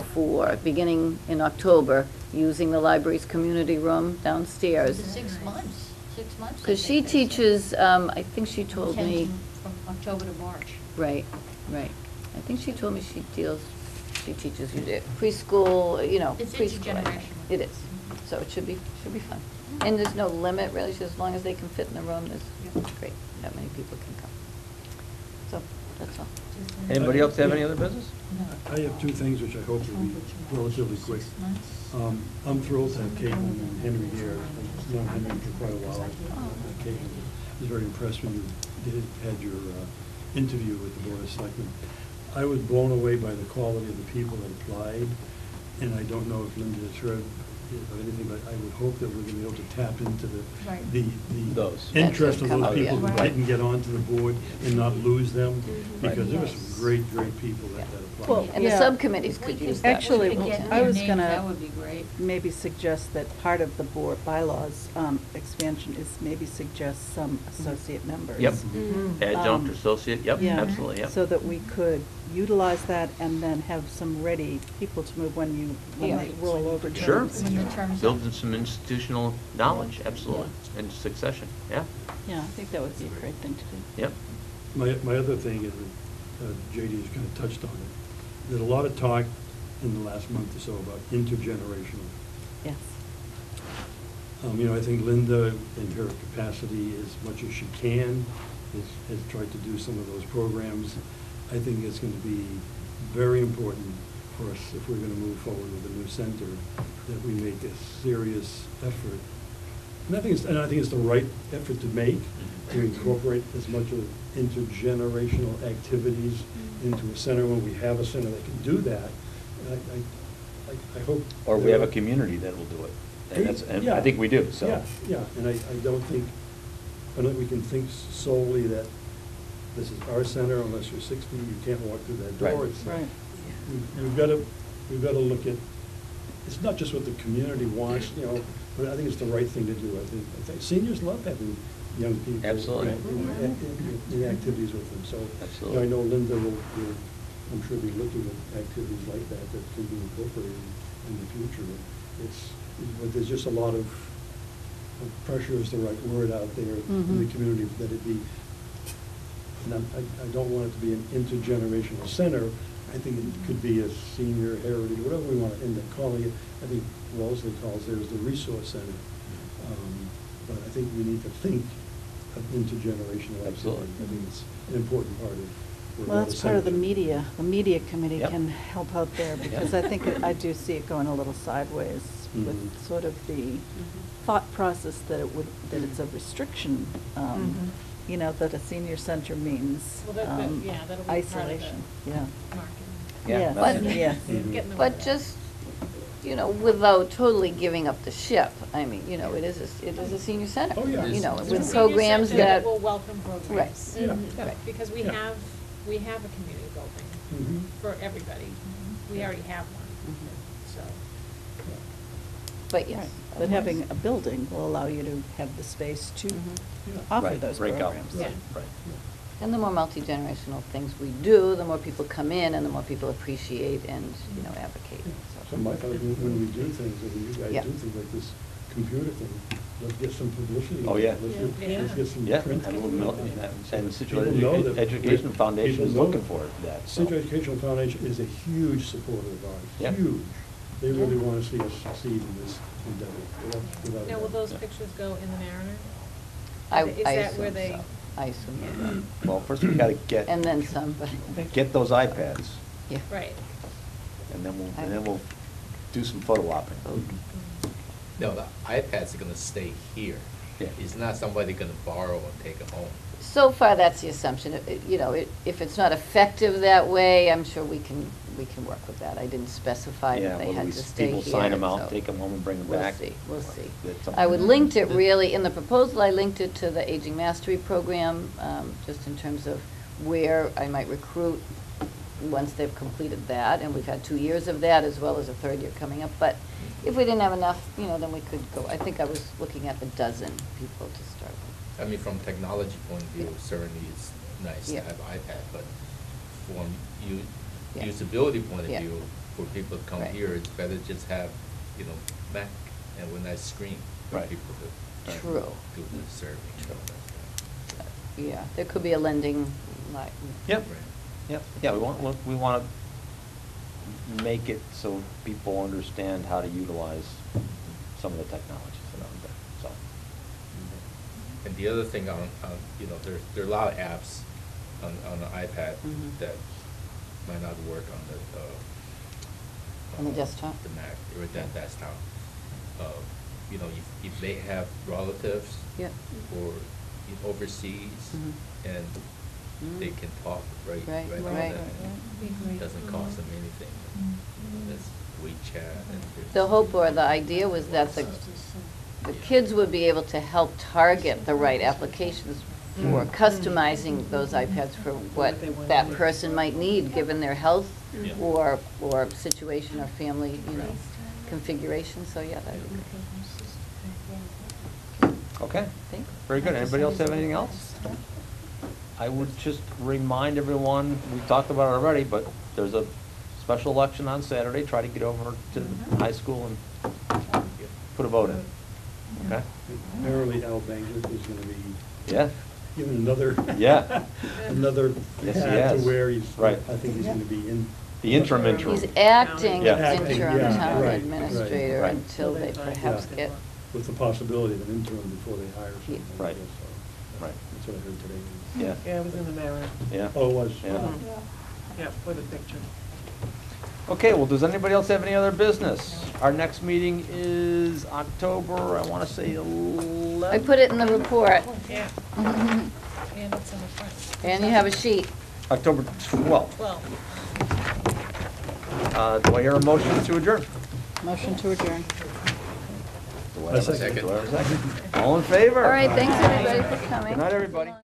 for, beginning in October, using the library's community room downstairs.
6 months, 6 months. I
Because she
think they said.
teaches, I think she told
10
me,
From October to March.
right, right. I think she told me she teaches preschool, you know,
It's
preschool. I think.
intergenerational.
It is, so it should be fun. And there's no limit, really, just as long as they can fit in the room, it's great, that many people can come. So, that's all.
Anybody else have any other business?
I have two things which I hope will be relatively quick.
6 months.
I'm thrilled to have Caitlin and Henry here. I've known Henry for quite a while. Caitlin was very impressed when you had your interview with the Board of Selectmen. I was blown away by the quality of the people that applied, and I don't know if Linda has heard of anything, but I would hope that we're going to be able to tap into
Right.
the
Those.
interest of
That's
those
what
people who
come up, yeah.
didn't get onto the board and not lose them, because there were
Yes.
some great people that applied.
Well,
And the
yeah.
subcommittees could use that.
Actually,
If we could get
I
their
was
names,
gonna
That would be great.
maybe suggest that part of the board bylaws expansion is maybe suggest some associate members.
Yep.
Mm-hmm.
Adjunct,
Um,
associate, yep,
Yeah,
absolutely, yep.
So that we could utilize that and then have some ready people to move when
Yeah.
they roll over
Sure.
terms.
When the terms
Building
up.
some institutional knowledge, absolutely, and succession, yeah,
Yeah, I think that would be a great thing to do.
yep.
My other thing is, JD has kind of touched on it, there's a lot of talk in the last month or so about intergenerational.
Yes.
You know, I think Linda, in her capacity, as much as she can, has tried to do some of those programs. I think it's going to be very important for us, if we're going to move forward with a new center, that we make a serious effort. And I think it's the right effort to make, to incorporate as much of intergenerational activities into a center when we have a center that can do that. And I hope.
Or we have a community that will do it, and I think we do, so.
Yeah, and I don't think we can think solely that this is our center, unless you're 60, you can't walk through that door.
Right.
It's-
Right.
We've got to look at, it's not just what the community wants, you know, but I think it's the right thing to do. I think seniors love having young people.
Absolutely.
In activities with them, so.
Absolutely.
I know Linda will, I'm sure, be looking at activities like that can be incorporated in the future. But there's just a lot of pressure is the right word out there in the
Mhm.
community, that it be, and I don't want it to be an intergenerational center. I think it could be a senior heritage, whatever we want to end up calling it. I think Wellesley calls theirs the resource center. But I think we need to think of intergenerational
Absolutely.
activity. I think it's an important part of. where
Well, that's part of the
centers are.
media. The media committee
Yep.
can help out there, because I think, I do see it going a little sideways with
Mhm.
sort of the thought process that it's a restriction, you know, that a senior center means
Well, that'll be part of the
isolation, yeah.
marketing.
Yeah,
Yes,
that's-
yes.
Mhm.
Get in the way
But
of that.
just, you know, without totally giving up the ship, I mean, you know, it is a senior center.
Oh, yeah.
You know,
It's a
with
senior
programs
Senior center
that.
will welcome programs.
Right.
Yeah.
Yeah, because we
Yeah.
have a community building
Mhm.
for everybody. We already have one, so.
But yes.
Right. But having a building will allow you to have the space to offer
Right,
those
break out.
programs.
Yeah.
Right.
And the more multi-generational things we do, the more people come in and the more people appreciate and, you know, advocate.
So my thought is when we do things, and when you
Yeah.
guys do things like this computer thing, let's get some publicity.
Oh, yeah.
Let's get some
Yeah,
print.
and Situate
People know that-
Education Foundation is
people know
looking for that, so.
Scituate Educational Foundation is a huge supporter of ours,
Yeah.
huge. They really want to see us succeed in this endeavor, without a
Now, will
doubt.
those pictures go in the Mariner?
I
Is that where
assume
they?
so. I assume they will.
Well, first we gotta get.
And then some, but,
Get those iPads,
yeah.
Right.
and then we'll do some photo opping.
No, the iPads are gonna stay here.
Yeah.
It's not somebody gonna borrow and take them home.
So far, that's the assumption. You know, if it's not effective that way, I'm sure we can work with that. I didn't specify
Yeah,
that they
whether
had
we,
to stay here.
people sign them out,
so
take them home and bring them
we'll
back.
see, we'll see.
That's something.
I would link it really, in the proposal, I linked it to the Aging Mastery Program, just in terms of where I might recruit once they've completed that, and we've had 2 years of that, as well as a third year coming up. But if we didn't have enough, you know, then we could go, I think I was looking at a dozen people to start with.
I mean, from technology point of view,
Yeah.
certainly it's nice to
Yeah.
have iPad, but from
Yeah.
usability point of
Yeah.
view, for people to come
Right.
here, it's better just have, you know, Mac and one nice screen for
Right.
people to
True.
do the survey and all that stuff.
Yeah, there could be a lending, like.
Yep,
Right.
yep, yeah, we want to make it so people understand how to utilize some of the technologies that are out there, so.
And the other thing you know, there are a lot of apps on the iPad
Mhm.
that might not work on the,
On the desktop?
The Mac, or that desktop. You know, if they have relatives.
Yep.
Or overseas,
Mhm.
and they
Mm.
can talk right
Right,
on
right.
that.
Be great.
It doesn't cost them anything. There's WeChat and there's.
The hope or the idea was that the kids would be able to help target the right applications for customizing those iPads for what that person might need, given their health
Yeah.
or situation or family, you know, configuration, so yeah, that'd be great.
Okay,
Thanks.
very good. Anybody else have anything else? I would just remind everyone, we talked about it already, but there's a special election on Saturday. Try to get over to the high school and put a vote in, okay?
Apparently Al Bankert is gonna be
Yeah,
given another.
Yeah.
Another
Yes, he
hat to
has.
wear.
Right.
I think he's gonna be in.
the interim.
He's acting
Yeah.
Acting,
interim
yeah,
town
right,
administrator
right.
until they perhaps get,
With the possibility of an interim before they hire
Yeah.
someone.
Right.
So,
Right.
That's what I heard today.
Yeah,
Yeah, it was in the Mirror.
yeah.
Oh, it was?
Yeah.
Yeah.
Yeah, with a picture.
Okay, well, does anybody else have any other business? Our next meeting is October, I want to say 11th.
I put it in the report.
Yeah,
And
and it's in the front.
you have a sheet.
October 12th.
Well.
Do I hear a motion to adjourn?
Motion to adjourn.
Do I have a
Second.
Do I have a second? All in favor?
All right, thanks everybody for coming.
Good night, everybody.